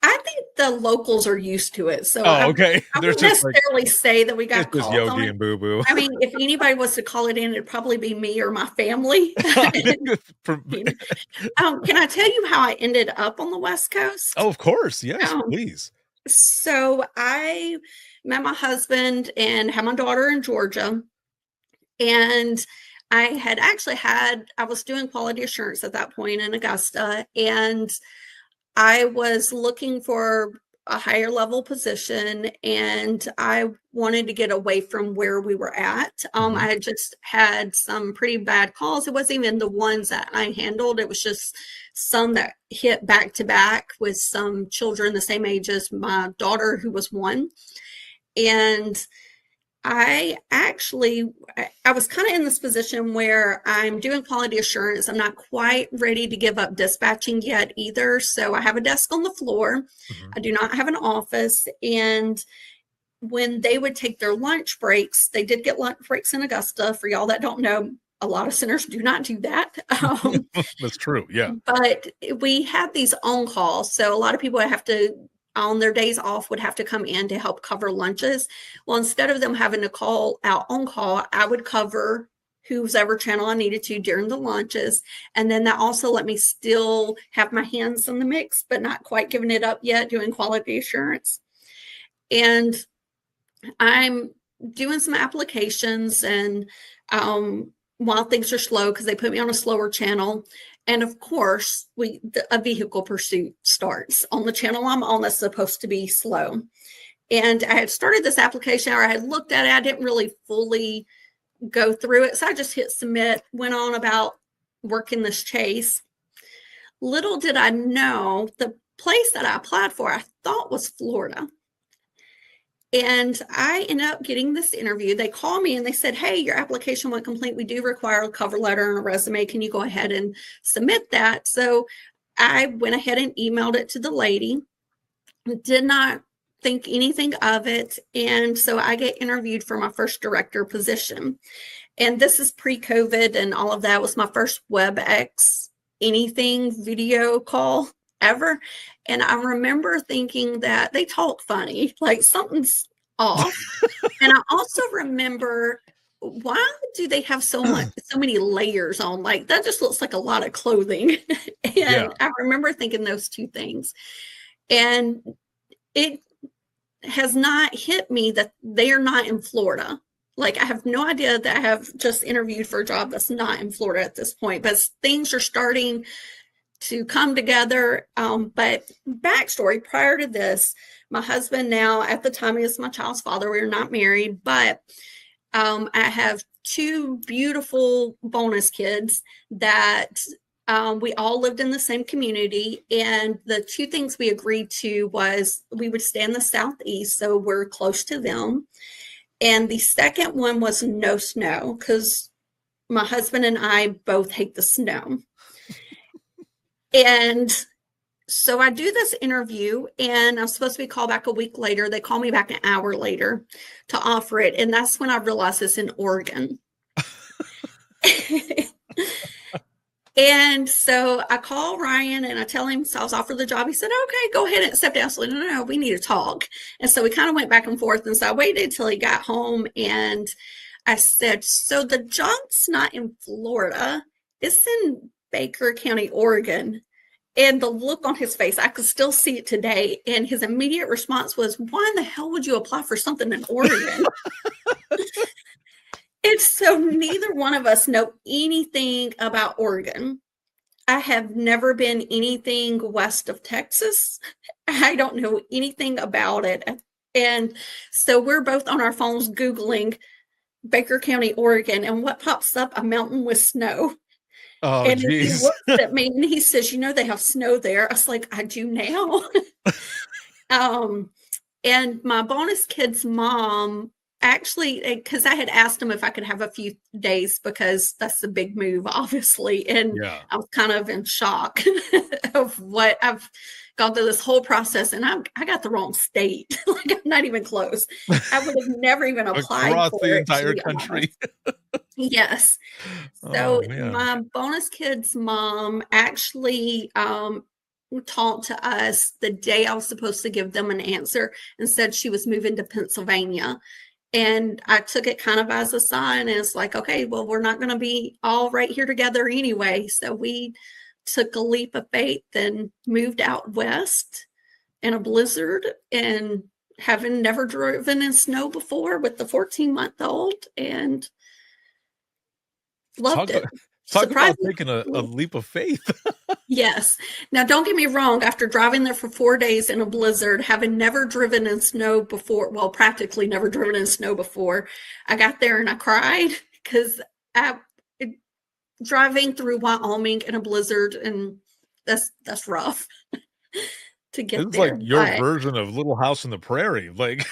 I think the locals are used to it. So okay. I wouldn't necessarily say that we got calls Yogi on it. and Boo Boo. I mean, if anybody was to call it in, it'd probably be me or my family. Can I tell you how I ended up on the West Coast? Oh, of course. Yes, please. So I met my husband and had my daughter in Georgia. And I was doing quality assurance at that point in Augusta, and I was looking for a higher level position, and I wanted to get away from where we were at. I had just had some pretty bad calls. It wasn't even the ones that I handled. It was just some that hit back to back with some children the same age as my daughter, who was 1. And I was kind of in this position where I'm doing quality assurance. I'm not quite ready to give up dispatching yet either. So I have a desk on the floor. I do not have an office. And when they would take their lunch breaks, they did get lunch breaks in Augusta. For y'all that don't know, a lot of centers do not do that. That's true. Yeah. But we had these on calls. So a lot of people have to, on their days off, would have to come in to help cover lunches. Well, instead of them having to call out on call, I would cover whoever channel I needed to during the lunches. And then that also let me still have my hands in the mix, but not quite giving it up yet, doing quality assurance. And I'm doing some applications, and while things are slow, because they put me on a slower channel. And of course, a vehicle pursuit starts on the channel I'm on that's supposed to be slow. And I had started this application, or I had looked at it. I didn't really fully go through it. So I just hit submit, went on about working this chase. Little did I know, the place that I applied for, I thought was Florida. And I ended up getting this interview. They called me and they said, hey, your application went complete. We do require a cover letter and a resume. Can you go ahead and submit that? So I went ahead and emailed it to the lady. Did not think anything of it. And so I get interviewed for my first director position. And this is pre-COVID and all of that. It was my first WebEx anything video call ever. And I remember thinking that they talk funny, like something's off. And I also remember, why do they have so many layers on? Like, that just looks like a lot of clothing. And I remember thinking those two things. And it has not hit me that they are not in Florida. Like, I have no idea that I have just interviewed for a job that's not in Florida at this point, but things are starting to come together. But backstory, prior to this, my husband now, at the time, he is my child's father. We are not married, but I have two beautiful bonus kids that we all lived in the same community. And the two things we agreed to was we would stay in the Southeast, so we're close to them. And the second one was no snow, because my husband and I both hate the snow. And so I do this interview, and I'm supposed to be called back a week later. They call me back an hour later to offer it. And that's when I realized it's in Oregon. And so I call Ryan and I tell him, so I was offered the job. He said, okay, go ahead and accept it. I said, no, we need to talk. And so we kind of went back and forth. And so I waited until he got home, and I said, so the job's not in Florida, it's in Baker County, Oregon. And the look on his face, I could still see it today. And his immediate response was, why in the hell would you apply for something in Oregon? And so neither one of us know anything about Oregon. I have never been anything west of Texas. I don't know anything about it. And so we're both on our phones Googling Baker County, Oregon, and what pops up? A mountain with snow. Oh, and geez. He looks at me and he says, they have snow there. I was like, I do now. And my bonus kid's mom, actually, because I had asked him if I could have a few days, because that's the big move, obviously. And I was kind of in shock of what I've gone through this whole process. And I got the wrong state. Like, I'm not even close. I would have never even applied across for the it, entire country. Yes. So my bonus kid's mom actually talked to us the day I was supposed to give them an answer, and said she was moving to Pennsylvania. And I took it kind of as a sign, and it's like, okay, well, we're not going to be all right here together anyway. So we took a leap of faith and moved out west in a blizzard, and having never driven in snow before with the 14-month-old, and loved it. Talk about taking a leap of faith. Yes. Now, don't get me wrong. After driving there for 4 days in a blizzard, having never driven in snow before, well, practically never driven in snow before, I got there and I cried, because driving through Wyoming in a blizzard, and that's rough to get it's there. Like your version of Little House on the Prairie. Like,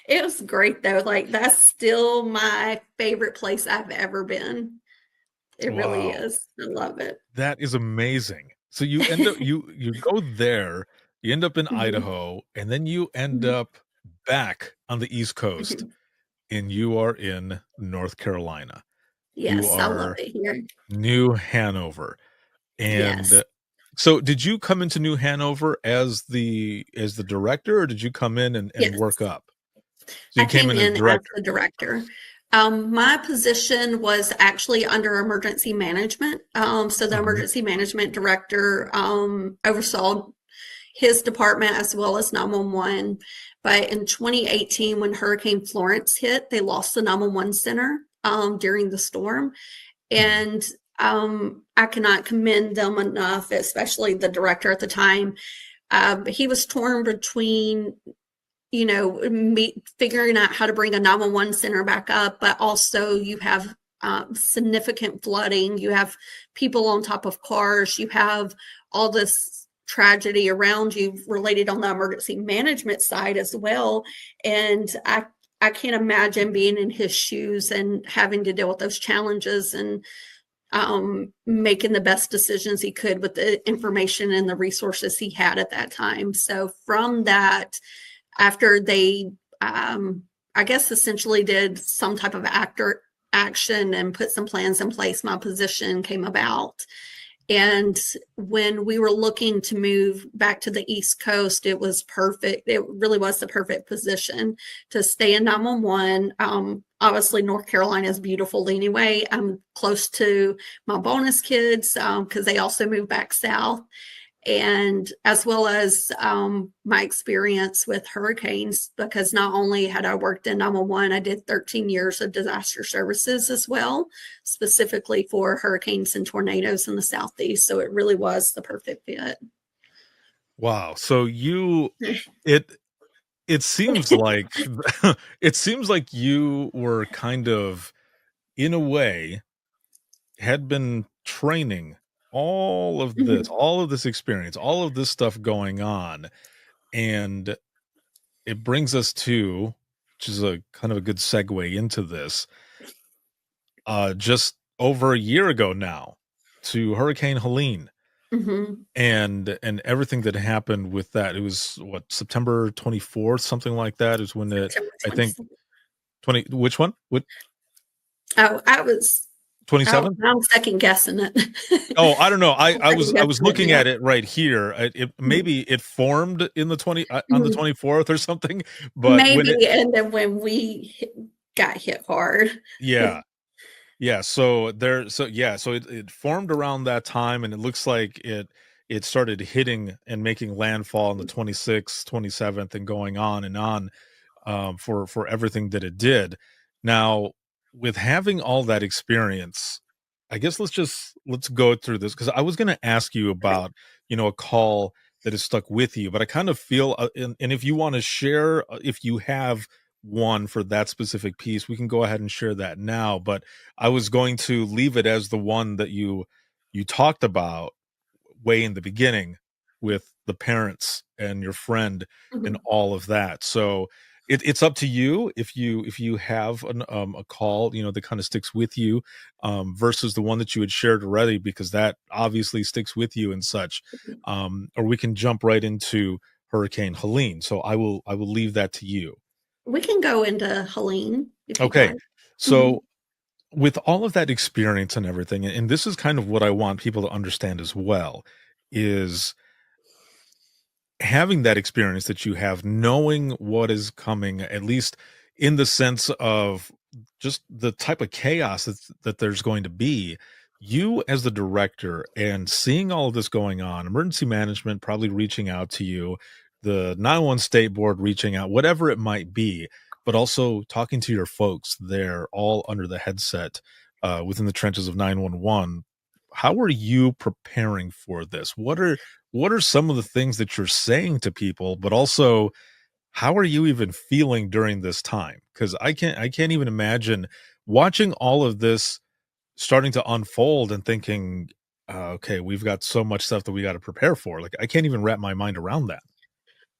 it was great though. Like, that's still my favorite place I've ever been. It really is. I love it. That is amazing. So you end up you go there, you end up in Idaho, and then you end up back on the East Coast, and you are in North Carolina. Yes, I love it here. New Hanover. And so did you come into New Hanover as the director, or did you come in and work up? So I came in as the director. My position was actually under emergency management. So the emergency management director oversaw, his department as well as 911. But in 2018, when Hurricane Florence hit, they lost the 911 center during the storm. And I cannot commend them enough, especially the director at the time. He was torn between, figuring out how to bring a 911 center back up, but also you have significant flooding. You have people on top of cars. You have all this tragedy around you related on the emergency management side as well. And I can't imagine being in his shoes and having to deal with those challenges and making the best decisions he could with the information and the resources he had at that time. So from that, after they, I guess, essentially did some type of action and put some plans in place, my position came about. And when we were looking to move back to the East Coast, it was perfect. It really was the perfect position to stay in 911. Obviously, North Carolina is beautiful anyway. I'm close to my bonus kids because they also moved back south. And as well as my experience with hurricanes, because not only had I worked in 911, I did 13 years of disaster services as well, specifically for hurricanes and tornadoes in the Southeast. So it really was the perfect fit. Wow. So it seems like it seems like you were kind of, in a way, had been training all of this experience, all of this stuff going on. And it brings us to, which is a kind of a good segue into this, just over a year ago now, to Hurricane Helene. And everything that happened with that. It was what, September 24th, something like that is when it, I think 20, which one? What? Oh, I was 27? I'm second guessing it. Oh, I don't know. I was looking at it right here. Maybe it formed in the on the 24th or something, but maybe, and then when we got hit hard. Yeah. So it formed around that time, and it looks like it started hitting and making landfall on the 26th, 27th, and going on and on for everything that it did. Now, with having all that experience, I guess let's go through this, because I was going to ask you about, a call that has stuck with you, but I kind of feel, and if you want to share, if you have one for that specific piece, we can go ahead and share that now. But I was going to leave it as the one that you talked about way in the beginning with the parents and your friend and all of that. So it's up to you if you have a call, that kind of sticks with you, versus the one that you had shared already, because that obviously sticks with you and such. Or we can jump right into Hurricane Helene. So I will leave that to you. We can go into Helene. Okay. So with all of that experience and everything, and this is kind of what I want people to understand as well, is having that experience that you have, knowing what is coming, at least in the sense of just the type of chaos that there's going to be. You as the director, and seeing all of this going on, emergency management probably reaching out to you, the 911 state board reaching out, whatever it might be, but also talking to your folks there, all under the headset within the trenches of 911. How are you preparing for this? What are some of the things that you're saying to people, but also how are you even feeling during this time? Because I can't even imagine watching all of this starting to unfold and thinking, okay, we've got so much stuff that we got to prepare for. Like, I can't even wrap my mind around that.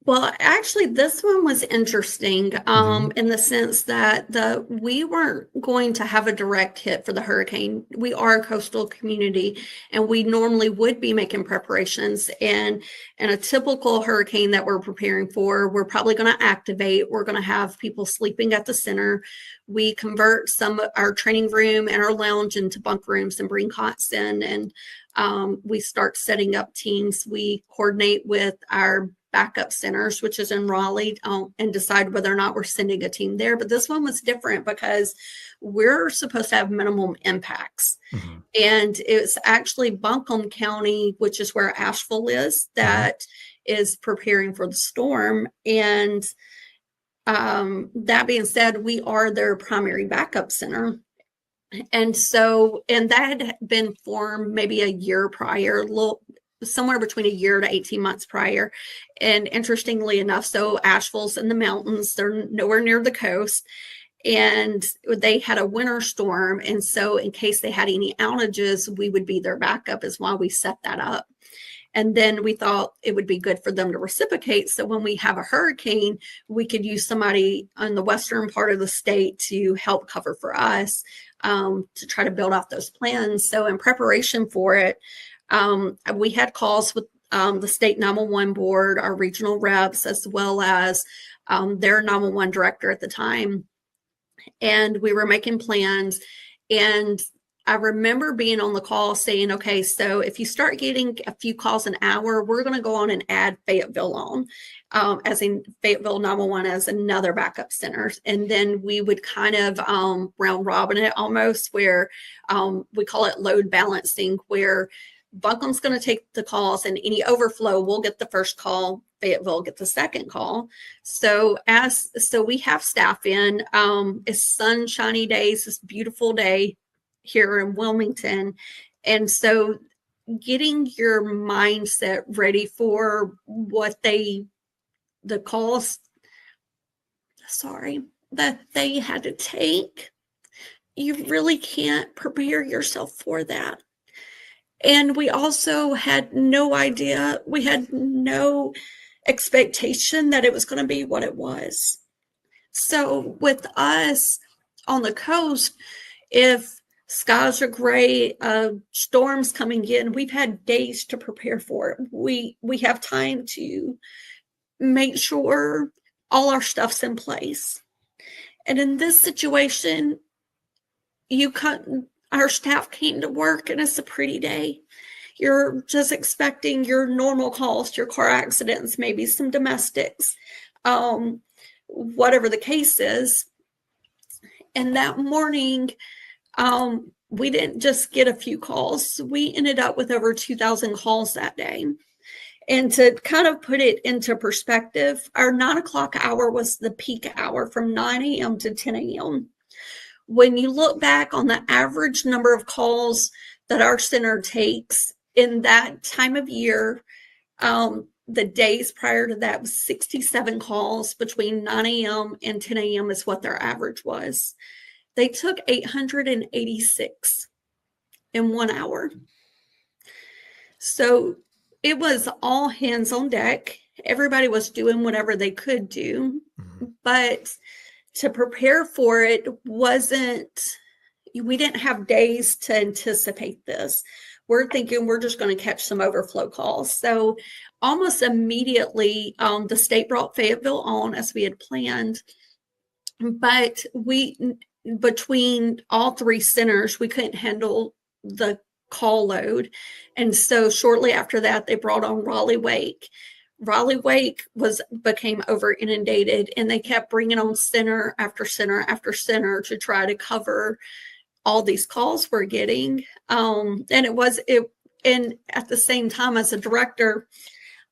Well, actually, this one was interesting in the sense that we weren't going to have a direct hit for the hurricane. We are a coastal community, and we normally would be making preparations. And in a typical hurricane that we're preparing for, we're probably going to activate. We're going to have people sleeping at the center. We convert some of our training room and our lounge into bunk rooms and bring cots in, and we start setting up teams. We coordinate with our backup centers, which is in Raleigh, and decide whether or not we're sending a team there. But this one was different because we're supposed to have minimum impacts. And it's actually Buncombe County, which is where Asheville is, that is preparing for the storm. And that being said, we are their primary backup center. And that had been formed maybe a year prior, somewhere between a year to 18 months prior. And interestingly enough, so Asheville's in the mountains, they're nowhere near the coast. And they had a winter storm. And so in case they had any outages, we would be their backup, is why we set that up. And then we thought it would be good for them to reciprocate. So when we have a hurricane, we could use somebody on the western part of the state to help cover for us, to try to build out those plans. So in preparation for it, we had calls with the state 911 board, our regional reps, as well as their 911 director at the time. And we were making plans. And I remember being on the call saying, okay, so if you start getting a few calls an hour, we're going to go on and add Fayetteville on, as in Fayetteville 911 as another backup center. And then we would kind of round robin it almost, where we call it load balancing, where Buncombe's going to take the calls, and any overflow, we'll get the first call, Fayetteville get the second call. So we have staff in, it's sunshiny days, this beautiful day here in Wilmington. And so getting your mindset ready for what the calls, that they had to take, you really can't prepare yourself for that. And we also had no idea, we had no expectation that it was going to be what it was. So with us on the coast, if skies are gray, storms coming in, we've had days to prepare for it. We have time to make sure all our stuff's in place. And in this situation, our staff came to work and it's a pretty day. You're just expecting your normal calls, your car accidents, maybe some domestics, whatever the case is. And that morning, we didn't just get a few calls. We ended up with over 2,000 calls that day. And to kind of put it into perspective, our 9 o'clock hour was the peak hour from 9 a.m. to 10 a.m. When you look back on the average number of calls that our center takes in that time of year, the days prior to that was 67 calls between 9 a.m. and 10 a.m. is what their average was. They took 886 in 1 hour. So it was all hands on deck. Everybody was doing whatever they could do, but to prepare for it we didn't have days to anticipate this. We're thinking we're just going to catch some overflow calls. So almost immediately, the state brought Fayetteville on as we had planned, but between all three centers, we couldn't handle the call load. And so shortly after that, they brought on Raleigh-Wake. Raleigh-Wake became over inundated, and they kept bringing on center after center after center to try to cover all these calls we're getting. And at the same time, as a director,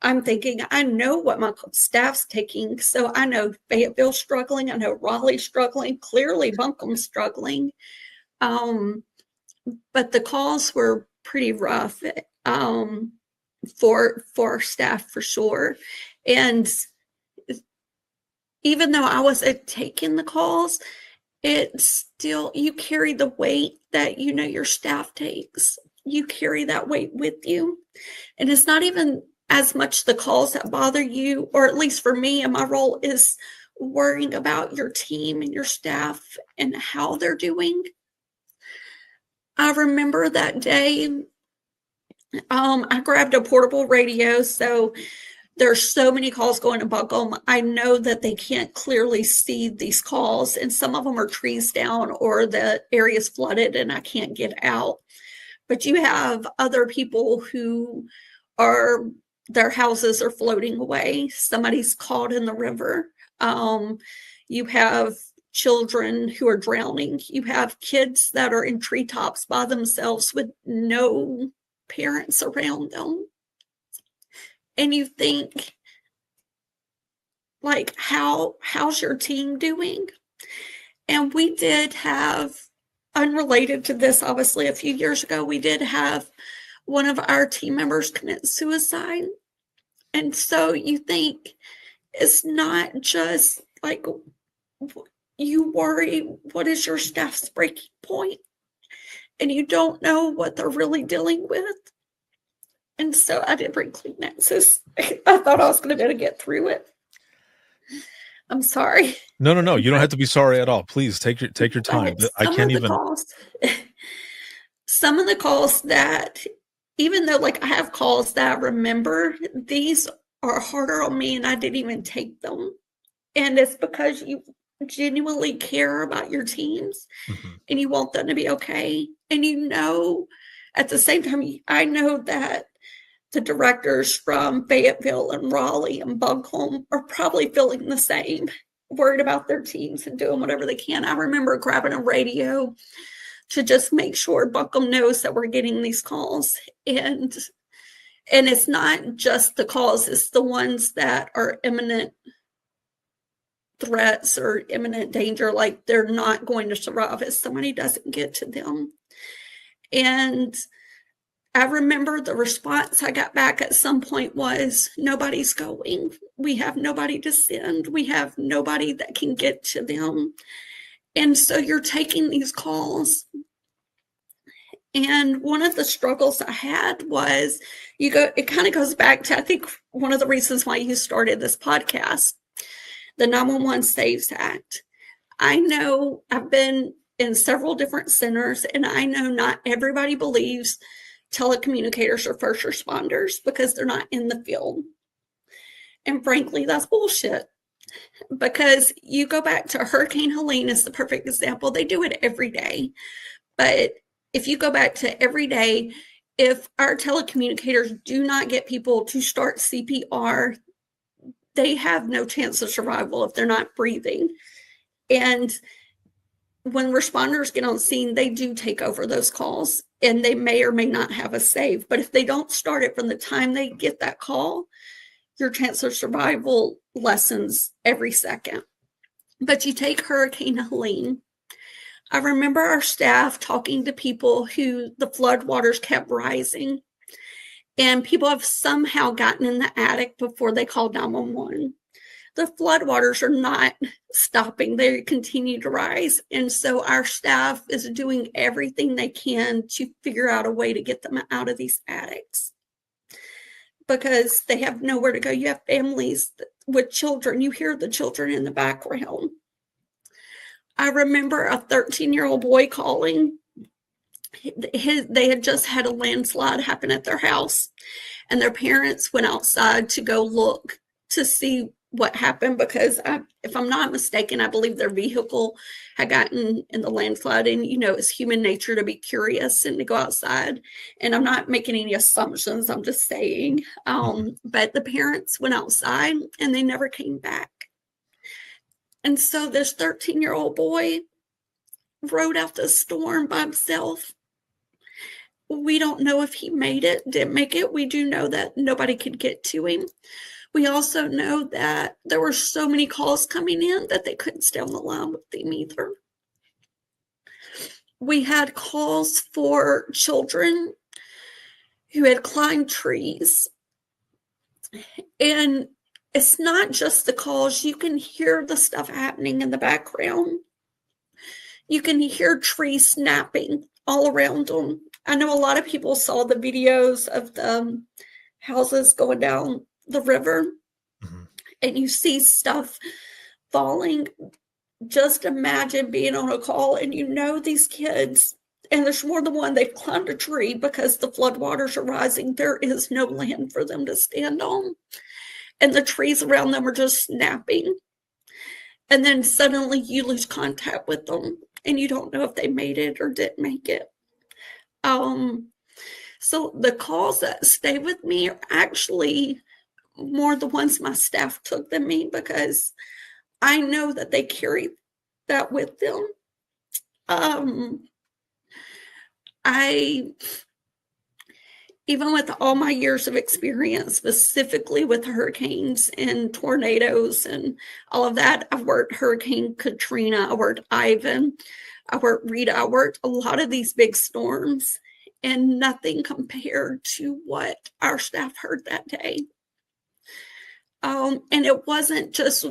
I'm thinking, I know what my staff's taking. So I know Fayetteville's struggling. I know Raleigh's struggling. Clearly Buncombe's struggling. But the calls were pretty rough for our staff, for sure. And even though I wasn't taking the calls, it's still, you carry the weight that your staff takes. You carry that weight with you. And it's not even as much the calls that bother you, or at least for me, and my role is worrying about your team and your staff and how they're doing. I remember that day, I grabbed a portable radio. So there's so many calls going to Buncombe. I know that they can't clearly see these calls, and some of them are trees down or the area's flooded and I can't get out. But you have other people who their houses are floating away. Somebody's caught in the river. You have children who are drowning. You have kids that are in treetops by themselves with no parents around them. and you think, like, how's your team doing? And we did have, unrelated to this, obviously, a few years ago, we did have one of our team members commit suicide. And so you think, it's not just like, you worry, what is your staff's breaking point? And you don't know what they're really dealing with. And so I did bring Kleenexes. I thought I was going to be able to get through it. I'm sorry. No. You don't have to be sorry at all. Please take your time. I can't even. Some of the calls that, even though like I have calls that I remember, these are harder on me and I didn't even take them. And it's because you genuinely care about your teams and you want them to be okay. And you know, at the same time, I know that the directors from Fayetteville and Raleigh and Buncombe are probably feeling the same, worried about their teams and doing whatever they can. I remember grabbing a radio to just make sure Buncombe knows that we're getting these calls. And it's not just the calls, it's the ones that are imminent threats or imminent danger, like they're not going to survive if somebody doesn't get to them. And I remember the response I got back at some point was, nobody's going. We have nobody to send. We have nobody that can get to them. And so you're taking these calls. And one of the struggles I had was, it kind of goes back to, I think, one of the reasons why you started this podcast, the 911 Saves Act. I know I've been in several different centers, and I know not everybody believes telecommunicators are first responders because they're not in the field. And frankly, that's bullshit. Because you go back to Hurricane Helene is the perfect example. They do it every day. But if you go back to every day, if our telecommunicators do not get people to start CPR, they have no chance of survival if they're not breathing. And when responders get on scene, they do take over those calls, and they may or may not have a save. But if they don't start it from the time they get that call, your chance of survival lessens every second. But you take Hurricane Helene. I remember our staff talking to people who the flood waters kept rising, and people have somehow gotten in the attic before they called 911. The floodwaters are not stopping. They continue to rise. And so our staff is doing everything they can to figure out a way to get them out of these attics because they have nowhere to go. You have families with children. You hear the children in the background. I remember a 13-year-old boy calling. They had just had a landslide happen at their house, and their parents went outside to go look to see what happened because if I'm not mistaken, I believe their vehicle had gotten in the landslide, and it's human nature to be curious and to go outside. And I'm not making any assumptions, I'm just saying. But the parents went outside and they never came back. And so this 13-year-old boy rode out the storm by himself. We don't know if he made it, didn't make it. We do know that nobody could get to him. We also know that there were so many calls coming in that they couldn't stay on the line with them either. We had calls for children who had climbed trees. And it's not just the calls. You can hear the stuff happening in the background. You can hear trees snapping all around them. I know a lot of people saw the videos of the houses going down the river, and you see stuff falling. Just imagine being on a call and these kids, and there's more than one, they've climbed a tree because the floodwaters are rising. There is no land for them to stand on, and the trees around them are just snapping. And then suddenly you lose contact with them and you don't know if they made it or didn't make it. So the calls that stay with me are actually more the ones my staff took than me, because I know that they carry that with them. even with all my years of experience, specifically with hurricanes and tornadoes and all of that, I've worked Hurricane Katrina, I worked Ivan, I worked Rita, I worked a lot of these big storms, and nothing compared to what our staff heard that day. And it wasn't just,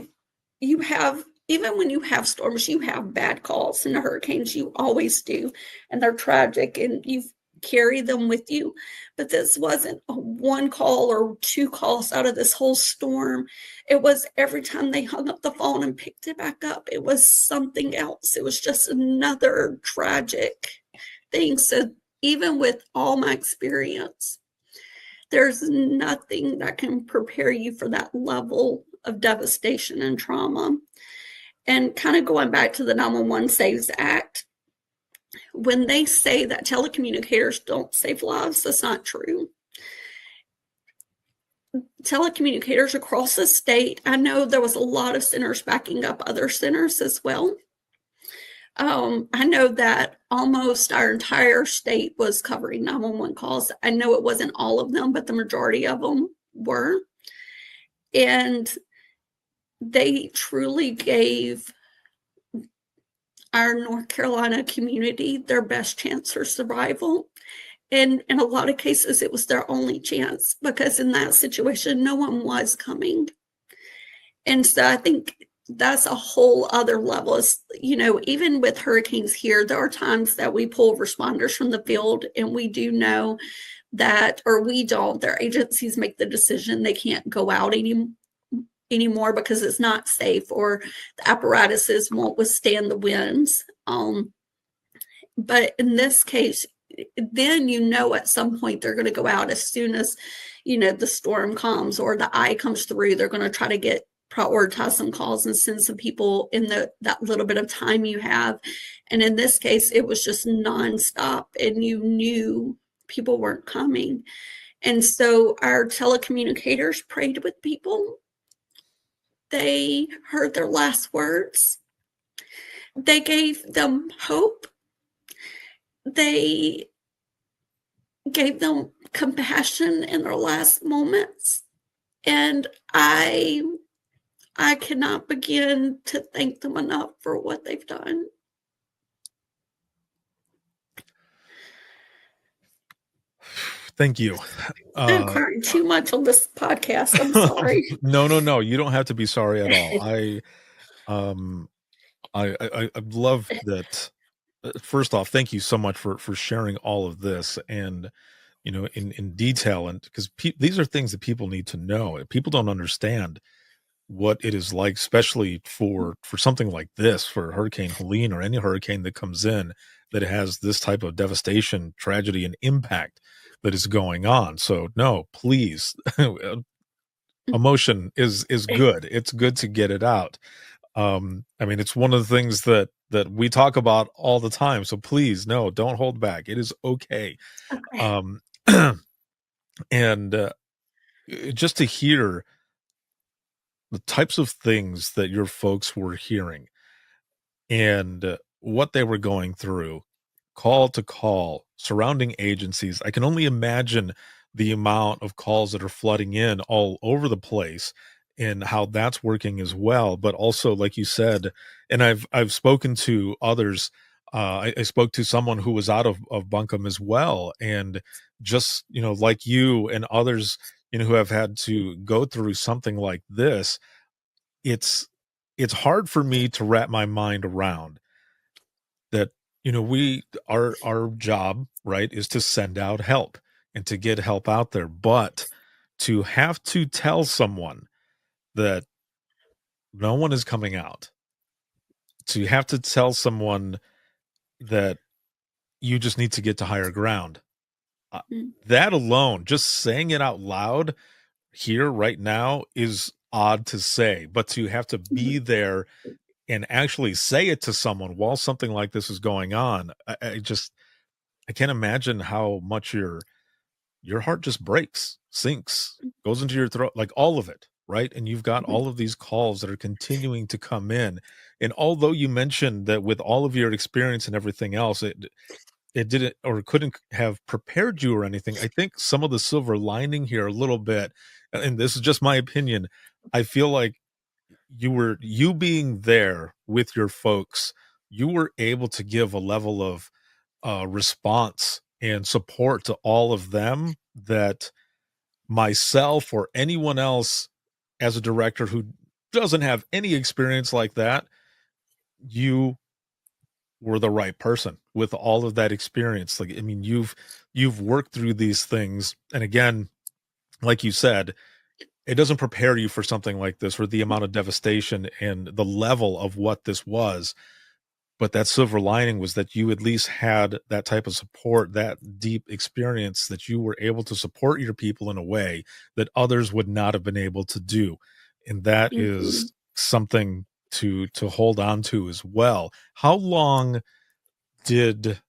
even when you have storms, you have bad calls, and the hurricanes, you always do, and they're tragic, and you carry them with you. But this wasn't a one call or two calls out of this whole storm. It was every time they hung up the phone and picked it back up, it was something else. It was just another tragic thing. So even with all my experience, there's nothing that can prepare you for that level of devastation and trauma. And kind of going back to the 911 Saves Act, when they say that telecommunicators don't save lives, that's not true. Telecommunicators across the state, I know there was a lot of centers backing up other centers as well. I know that almost our entire state was covering 911 calls. I know it wasn't all of them, but the majority of them were. And they truly gave our North Carolina community their best chance for survival. And in a lot of cases, it was their only chance, because in that situation, no one was coming. And so I think that's a whole other level. Is, even with hurricanes here, there are times that we pull responders from the field, and we do know that, or we don't, their agencies make the decision they can't go out anymore because it's not safe, or the apparatuses won't withstand the winds. But in this case, then at some point they're going to go out as soon as the storm comes or the eye comes through. They're going to try to prioritize some calls and send some people in that little bit of time you have. And in this case, it was just nonstop, and you knew people weren't coming. And so our telecommunicators prayed with people. They heard their last words. They gave them hope. They gave them compassion in their last moments. And I cannot begin to thank them enough for what they've done. Thank you. I'm crying too much on this podcast. I'm sorry. No. You don't have to be sorry at all. I love that. First off, thank you so much for sharing all of this, and in detail, and because these are things that people need to know. People don't understand what it is like, especially for something like this, for Hurricane Helene or any hurricane that comes in that has this type of devastation, tragedy, and impact that is going on. So no, please, emotion is good. It's good to get it out. It's one of the things that we talk about all the time. So please, no, don't hold back. It is okay. And just to hear the types of things that your folks were hearing and what they were going through, call to call, surrounding agencies. I can only imagine the amount of calls that are flooding in all over the place and how that's working as well. But also, like you said, and I've spoken to others. I spoke to someone who was out of Buncombe as well. And just, like you and others, who have had to go through something like this, it's hard for me to wrap my mind around that. Our job, right, is to send out help and to get help out there. But to have to tell someone that no one is coming out, to have to tell someone that you just need to get to higher ground, that alone, just saying it out loud here right now is odd to say. But to have to be there and actually say it to someone while something like this is going on, I can't imagine how much your heart just breaks, sinks, goes into your throat, like all of it, right? And you've got all of these calls that are continuing to come in. And although you mentioned that with all of your experience and everything else, it didn't or couldn't have prepared you or anything. I think some of the silver lining here a little bit, and this is just my opinion, I feel like you being there with your folks, you were able to give a level of response and support to all of them that myself or anyone else as a director who doesn't have any experience like that, you were the right person with all of that experience. Like, I mean, you've worked through these things. And again, like you said, it doesn't prepare you for something like this or the amount of devastation and the level of what this was. But that silver lining was that you at least had that type of support, that deep experience, that you were able to support your people in a way that others would not have been able to do. And that Mhm. is something to hold on to as well. How long did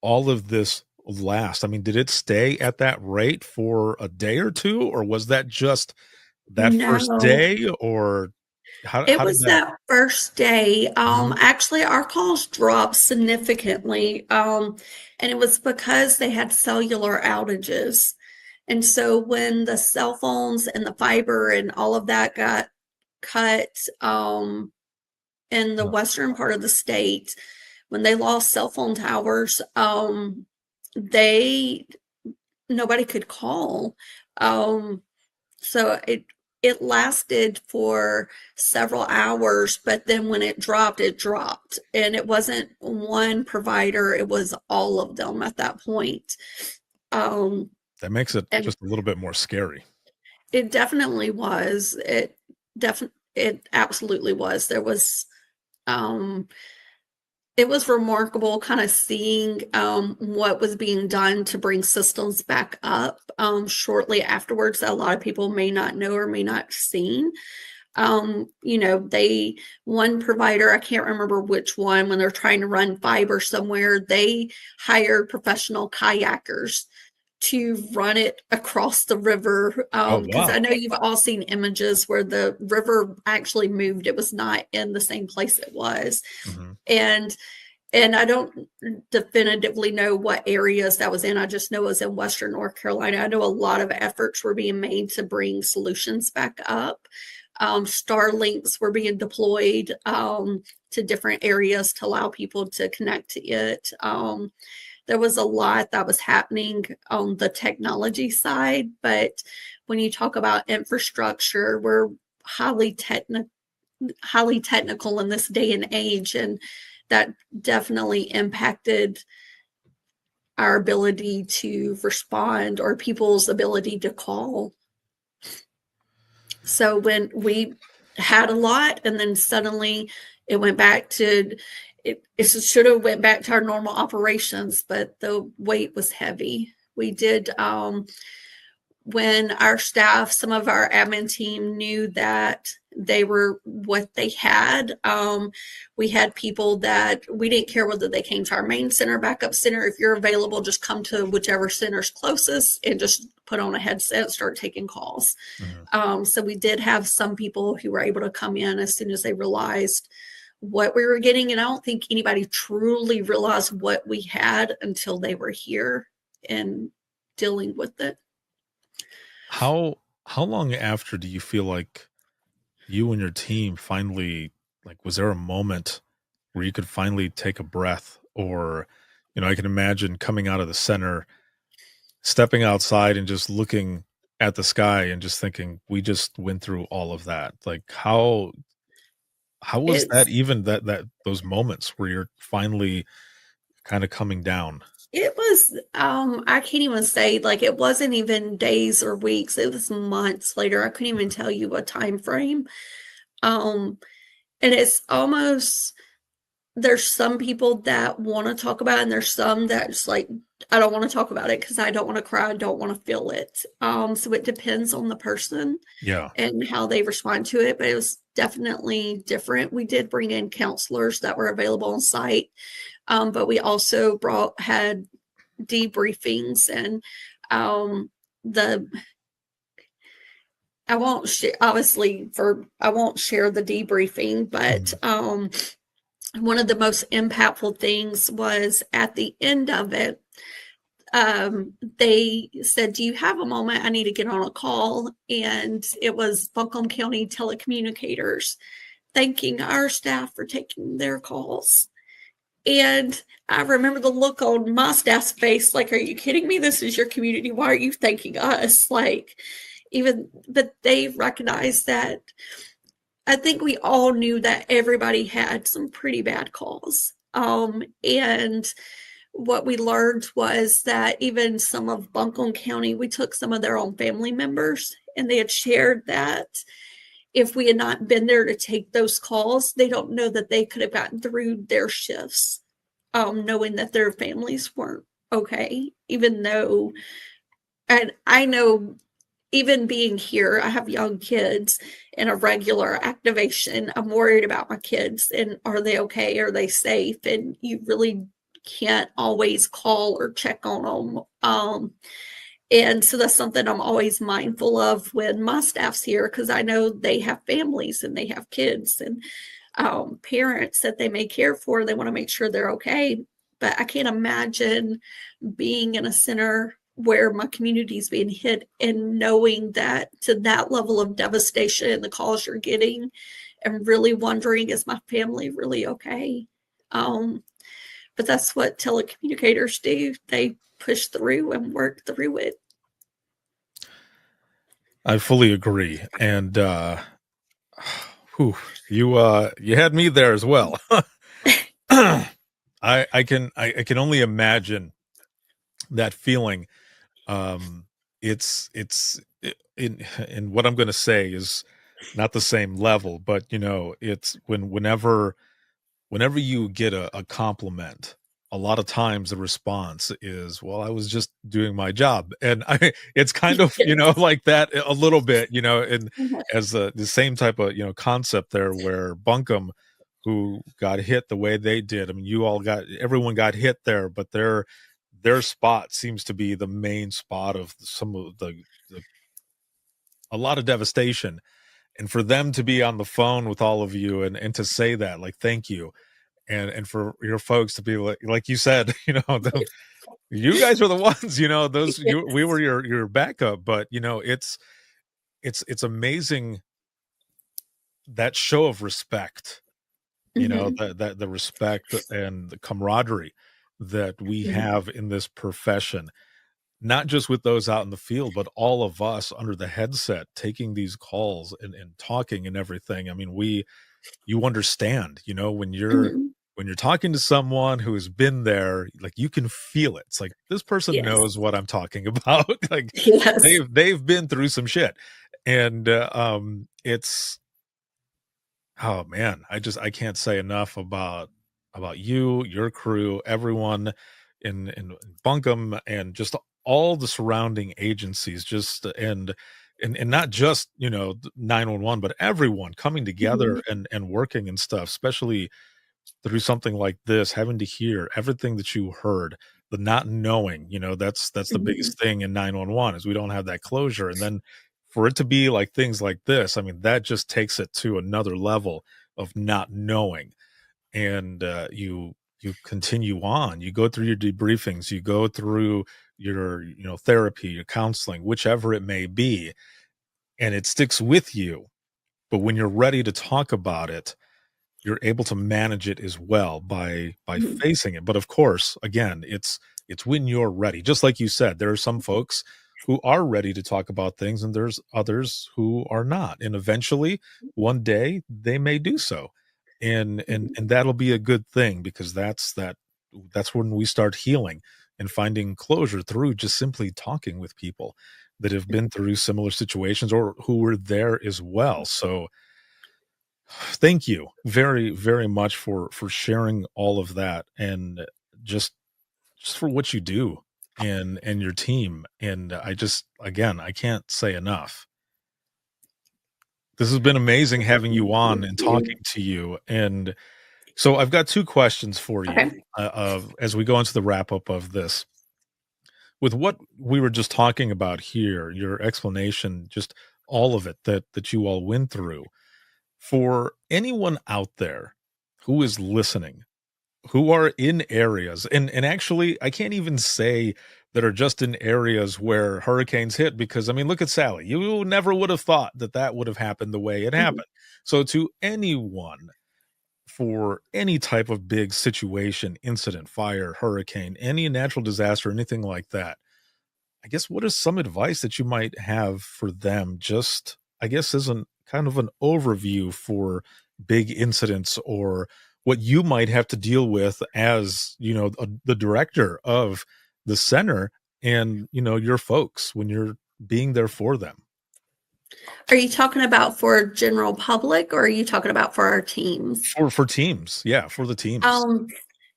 all of this last? I mean, did it stay at that rate for a day or two, or was that just that first No. day, or It how did was that? that first day. Mhm. Actually, our calls dropped significantly, and it was because they had cellular outages. And so when the cell phones and the fiber and all of that got cut, in the western part of the state, when they lost cell phone towers, they nobody could call. Um, so it lasted for several hours, but then when it dropped. And it wasn't one provider, it was all of them at that point. Um, That makes it and just a little bit more scary. it definitely was. It absolutely was. Um, it was remarkable kind of seeing what was being done to bring systems back up shortly afterwards that a lot of people may not know or may not have seen. One provider, I can't remember which one, when they're trying to run fiber somewhere, they hired professional kayakers to run it across the river. Oh, Because I wow. know you've all seen images where the river actually moved. It was not in the same place it was. Mhm. And I don't definitively know what areas that was in. I just know it was in Western North Carolina. I know a lot of efforts were being made to bring solutions back up. Starlinks were being deployed to different areas to allow people to connect to it. There was a lot that was happening on the technology side, but when you talk about infrastructure, we're highly technical in this day and age, and that definitely impacted our ability to respond or people's ability to call. So when we had a lot and then suddenly it went back to it should have went back to our normal operations, but the weight was heavy. We did when our staff, some of our admin team knew that they were what they had. We had people that we didn't care whether they came to our main center, backup center. If you're available, just come to whichever center's closest and just put on a headset, start taking calls. Mhm. So we did have some people who were able to come in as soon as they realized what we were getting. And I don't think anybody truly realized what we had until they were here and dealing with it. How long after do you feel like you and your team finally, like, was there a moment where you could finally take a breath? Or, I can imagine coming out of the center, stepping outside and just looking at the sky and just thinking, we just went through all of that. Like, how was that, It's even that those moments where you're finally kind of coming down? It was, I can't even say, like, it wasn't even days or weeks, it was months later. I couldn't even tell you a time frame. Um, and it's almost there's some people that wanna talk about it, and there's some that's like, "I don't wanna talk about it because I don't wanna cry, I don't wanna feel it." So it depends on the person Yeah. and how they respond to it, but it was definitely different. We did bring in counselors that were available on site, but we also had debriefings and um the I won't share obviously for I won't share the debriefing, but Mhm. one of the most impactful things was at the end of it, they said, "Do you have a moment? I need to get on a call." And it was Buncombe County telecommunicators thanking our staff for taking their calls. And I remember the look on my staff's face, like, "Are you kidding me? This is your community. Why are you thanking us?" Like, but they recognized that. I think we all knew that everybody had some pretty bad calls. And what we learned was that even some of Buncombe County, we took some of their own family members, and they had shared that if we had not been there to take those calls, they don't know that they could have gotten through their shifts, knowing that their families weren't okay, even though, and I know, even being here, I have young kids in a regular activation. I'm worried about my kids and are they okay? Are they safe? And you really can't always call or check on them. And so that's something I'm always mindful of when my staff's here, because I know they have families and they have kids and parents that they may care for. They want to make sure they're okay. But I can't imagine being in a center where my community is being hit and knowing that to that level of devastation and the calls you're getting and really wondering, is my family really okay? But that's what telecommunicators do. They push through and work through it. I fully agree. And you had me there as well. I can only imagine that feeling. It's in what I'm going to say is not the same level, but it's whenever you get a compliment, a lot of times the response is, "Well, I was just doing my job," and it's kind of like that a little bit, and as the same type of concept there, where Buncombe, who got hit the way they did. I mean, everyone got hit there, but their spot seems to be the main spot of some of a lot of devastation. And for them to be on the phone with all of you and to say that, like, thank you. And for your folks to be like you said, you guys are the ones, we were your backup, but it's amazing, that show of respect, that the respect and the camaraderie that we have in this profession, not just with those out in the field, but all of us under the headset taking these calls and talking and everything. I mean, you understand, when you're talking to someone who has been there, like, you can feel it. It's like, this person knows what I'm talking about. Like, they've been through some shit. And it's, oh man, I can't say enough about you, your crew, everyone in Buncombe, and just all the surrounding agencies, just and not just 911, but everyone coming together and working and stuff, especially through something like this, having to hear everything that you heard, the not knowing, that's the biggest thing in 911, is we don't have that closure. And then for it to be like things like this, I mean, that just takes it to another level of not knowing. And you continue on, you go through your debriefings, you go through your therapy, your counseling, whichever it may be, and it sticks with you. But when you're ready to talk about it, you're able to manage it as well by facing it. But of course, again, it's when you're ready. Just like you said, there are some folks who are ready to talk about things, and there's others who are not. And eventually, one day, they may do so. And that'll be a good thing, because that's when we start healing and finding closure through just simply talking with people that have been through similar situations or who were there as well. So thank you very, very much for sharing all of that, and just for what you do and your team. And I can't say enough. This has been amazing having you on and talking to you. And so I've got two questions for you as we go into the wrap up of this. With what we were just talking about here, your explanation, just all of it that you all went through, for anyone out there who is listening, who are in areas, and actually, I can't even say that are just in areas where hurricanes hit, because I mean, look at Sally. You never would have thought that that would have happened the way it Mhm. happened. So to anyone, for any type of big situation, incident, fire, hurricane, any natural disaster, anything like that, I guess what is some advice that you might have for them? Just, I guess, as an kind of an overview for big incidents, or what you might have to deal with as, the director of the center, and, your folks, when you're being there for them. Are you talking about for general public, or are you talking about for our teams? For teams. Yeah, for the teams. Um,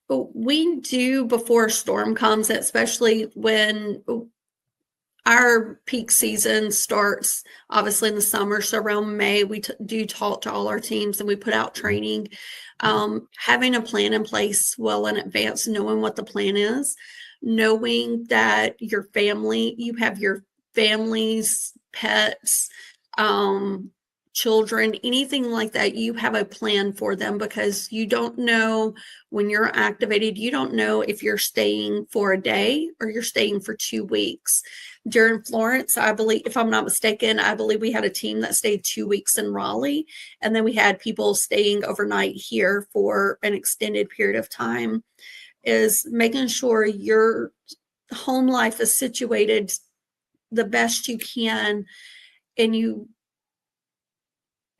but we do before a storm comes, especially when our peak season starts obviously in the summer. So around May, we do talk to all our teams and we put out training. Having a plan in place well in advance, knowing what the plan is, knowing that you have your families, pets, children, anything like that, you have a plan for them, because you don't know when you're activated, you don't know if you're staying for a day or you're staying for 2 weeks. During Florence, I believe, if I'm not mistaken, I believe we had a team that stayed 2 weeks in Raleigh, and then we had people staying overnight here for an extended period of time. Is making sure your home life is situated the best you can, and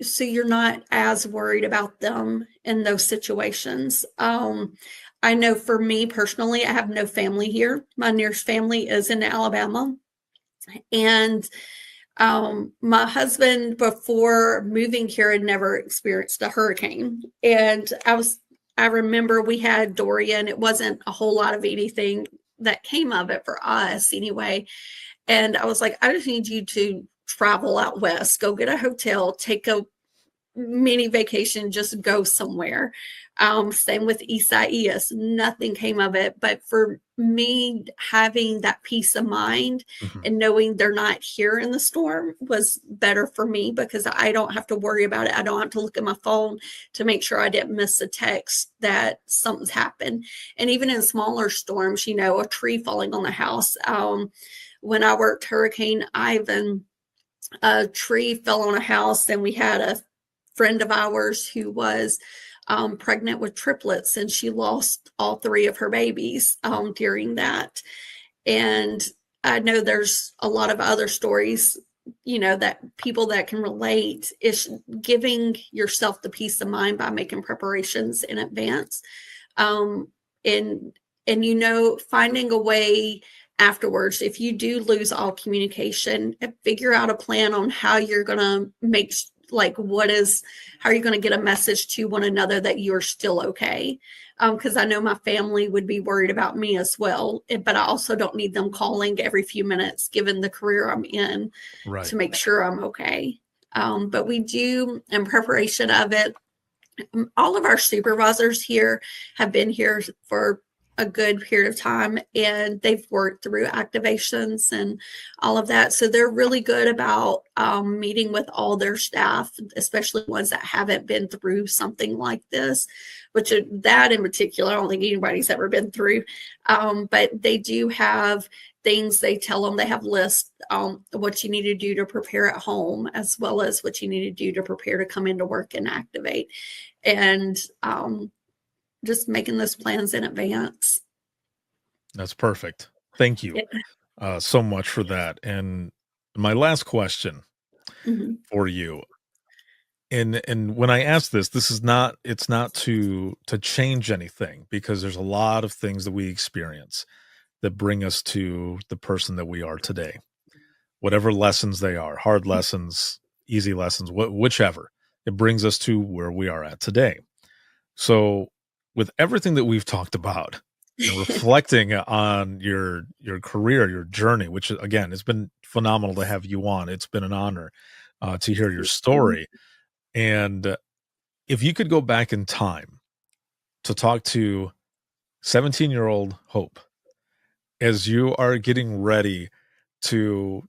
so you're not as worried about them in those situations. I know for me personally, I have no family here. My nearest family is in Alabama. And my husband, before moving here, had never experienced a hurricane. And I remember we had Dorian. It wasn't a whole lot of anything that came of it for us anyway. And I was like, I just need you to travel out west, go get a hotel, take a mini vacation, just go somewhere. Same with Isaias, nothing came of it. But for me, having that peace of mind Mhm. and knowing they're not here in the storm was better for me, because I don't have to worry about it. I don't have to look at my phone to make sure I didn't miss a text that something's happened. And even in smaller storms, a tree falling on the house. When I worked Hurricane Ivan, a tree fell on a house, and we had a friend of ours who was pregnant with triplets, and she lost all 3 of her babies during that. And I know there's a lot of other stories, that people that can relate, is giving yourself the peace of mind by making preparations in advance. Um, and finding a way afterwards, if you do lose all communication, figure out a plan on how you're going to how are you going to get a message to one another that you're still okay? Because I know my family would be worried about me as well, but I also don't need them calling every few minutes, given the career I'm in, Right. to make sure I'm okay. But we do, in preparation of it, all of our supervisors here have been here for a good period of time, and they've worked through activations and all of that. So they're really good about meeting with all their staff, especially ones that haven't been through something like this, which that in particular, I don't think anybody's ever been through. But they do have things they tell them. They have lists what you need to do to prepare at home, as well as what you need to do to prepare to come into work and activate. And just making those plans in advance. That's perfect. Thank you so much for that. And my last question Mhm. for you, and when I ask this, it's not to change anything, because there's a lot of things that we experience that bring us to the person that we are today. Whatever lessons they are, hard lessons, easy lessons, whichever, it brings us to where we are at today. So, with everything that we've talked about, and reflecting on your career, your journey, which again, it's been phenomenal to have you on. It's been an honor to hear your story. And if you could go back in time to talk to 17-year-old Hope, as you are getting ready to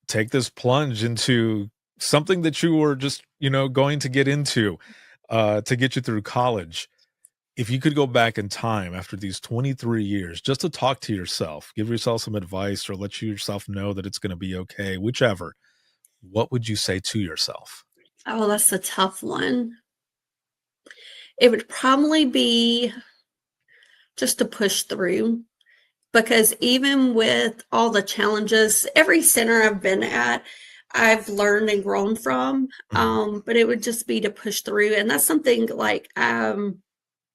take this plunge into something that you were just, going to get into, to get you through college. If you could go back in time after these 23 years, just to talk to yourself, give yourself some advice or let yourself know that it's going to be okay, whichever, what would you say to yourself? Oh, that's a tough one. It would probably be just to push through, because even with all the challenges, every center I've been at, I've learned and grown from. But it would just be to push through. And that's something like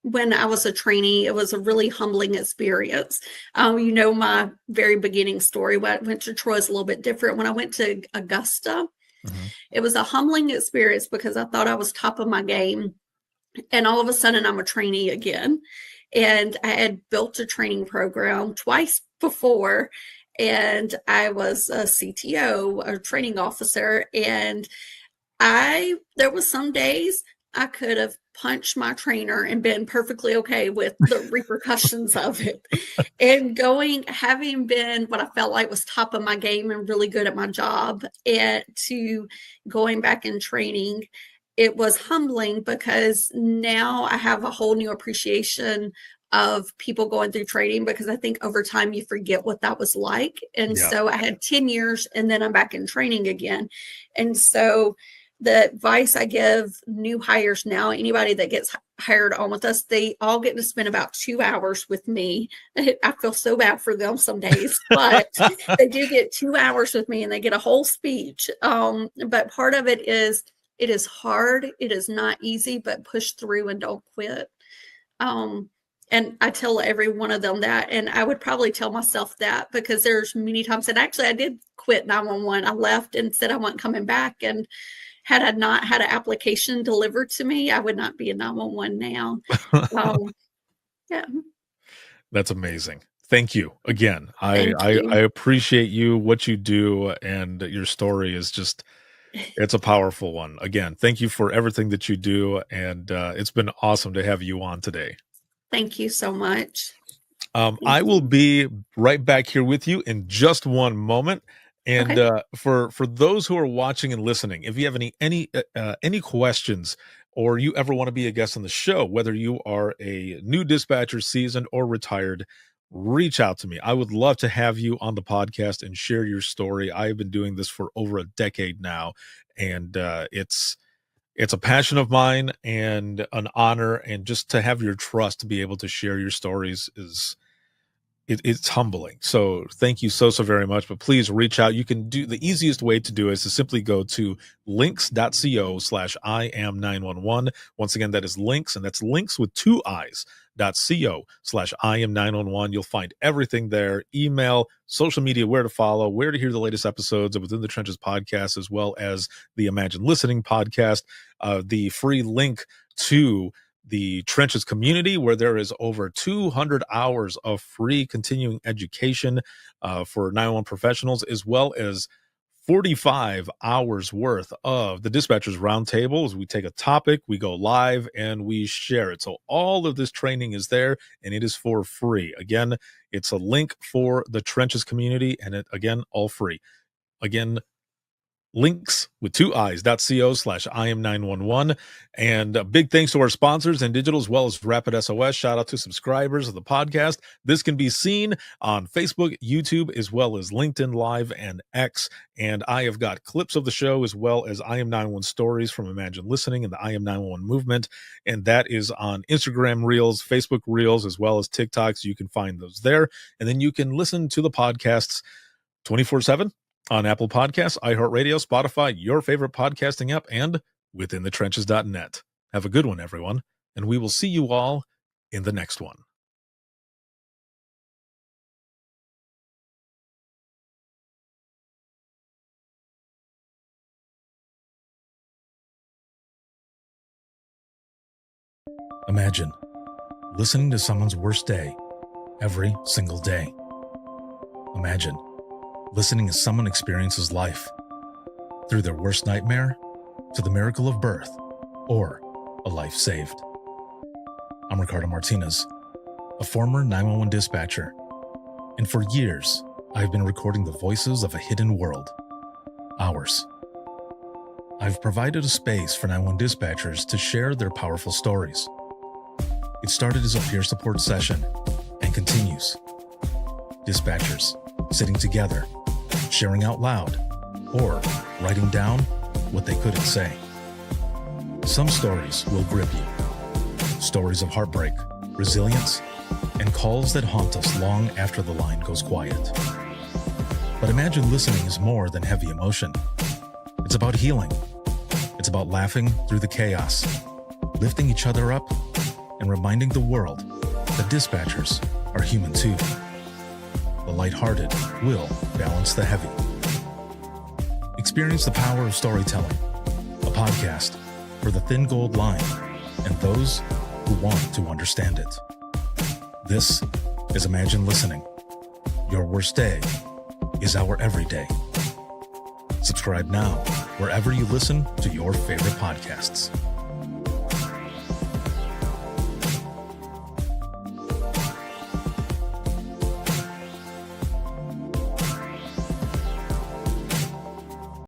when I was a trainee, it was a really humbling experience. My very beginning story, when I went to Troy is a little bit different. When I went to Augusta, it was a humbling experience because I thought I was top of my game. And all of a sudden I'm a trainee again. And I had built a training program twice before, and I was a CTO, a training officer. And there was some days I could have punched my trainer and been perfectly okay with the repercussions of it. And having been what I felt like was top of my game and really good at my job, and to going back in training, it was humbling because now I have a whole new appreciation of people going through training, because I think over time you forget what that was like. And so I had 10 years and then I'm back in training again. And so the advice I give new hires now, anybody that gets hired on with us, they all get to spend about 2 hours with me. I feel so bad for them some days, but they do get 2 hours with me and they get a whole speech. But part of it is hard. It is not easy, but push through and don't quit. And I tell every one of them that, and I would probably tell myself that, because there's many times, and actually I did quit 911. I left and said I wasn't coming back. And had I not had an application delivered to me, I would not be in 911 now. Yeah. That's amazing. Thank you again. I appreciate you, what you do, and your story is just, it's a powerful one. Again, thank you for everything that you do. And it's been awesome to have you on today. Thank you so much. I will be right back here with you in just one moment. And for those who are watching and listening, if you have any questions, or you ever want to be a guest on the show, whether you are a new dispatcher, seasoned, or retired, reach out to me. I would love to have you on the podcast and share your story. I've been doing this for over a decade now, and it's a passion of mine and an honor. And just to have your trust to be able to share your stories it's humbling. So thank you so very much. But please reach out. You can do the easiest way to do it is to simply go to links.co/IAM911. Once again, that is links, and that's links with 2 I's.co/IAM911. You'll find everything there: email, social media, where to follow, where to hear the latest episodes of Within the Trenches podcast, as well as the Imagine Listening podcast, the free link to the Trenches community, where there is over 200 hours of free continuing education for 911 professionals, as well as 45 hours worth of the Dispatchers Roundtables. We take a topic, we go live, and we share it. So all of this training is there, and it is for free. Again, it's a link for the Trenches community, and again, all free. Again, links with 2 I's.co/IAM911. And a big thanks to our sponsors, INdigital as well as RapidSOS. Shout out to subscribers of the podcast. This can be seen on Facebook, YouTube, as well as LinkedIn Live and X. And I have got clips of the show, as well as IAM911 stories from Imagine Listening and the IAM911 movement. And that is on Instagram Reels, Facebook Reels, as well as TikTok. So you can find those there. And then you can listen to the podcasts 24/7. On Apple Podcasts, iHeartRadio, Spotify, your favorite podcasting app, and withinthetrenches.net. Have a good one, everyone, and we will see you all in the next one. Imagine listening to someone's worst day every single day. Imagine listening as someone experiences life, through their worst nightmare to the miracle of birth or a life saved. I'm Ricardo Martinez, a former 911 dispatcher, and for years, I've been recording the voices of a hidden world, ours. I've provided a space for 911 dispatchers to share their powerful stories. It started as a peer support session and continues. Dispatchers sitting together, sharing out loud, or writing down what they couldn't say. Some stories will grip you. Stories of heartbreak, resilience, and calls that haunt us long after the line goes quiet. But imagine listening is more than heavy emotion. It's about healing. It's about laughing through the chaos, lifting each other up, and reminding the world that dispatchers are human too. The lighthearted will balance the heavy. Experience the power of storytelling, a podcast for the thin gold line and those who want to understand it. This is Imagine Listening. Your worst day is our everyday. Subscribe now wherever you listen to your favorite podcasts.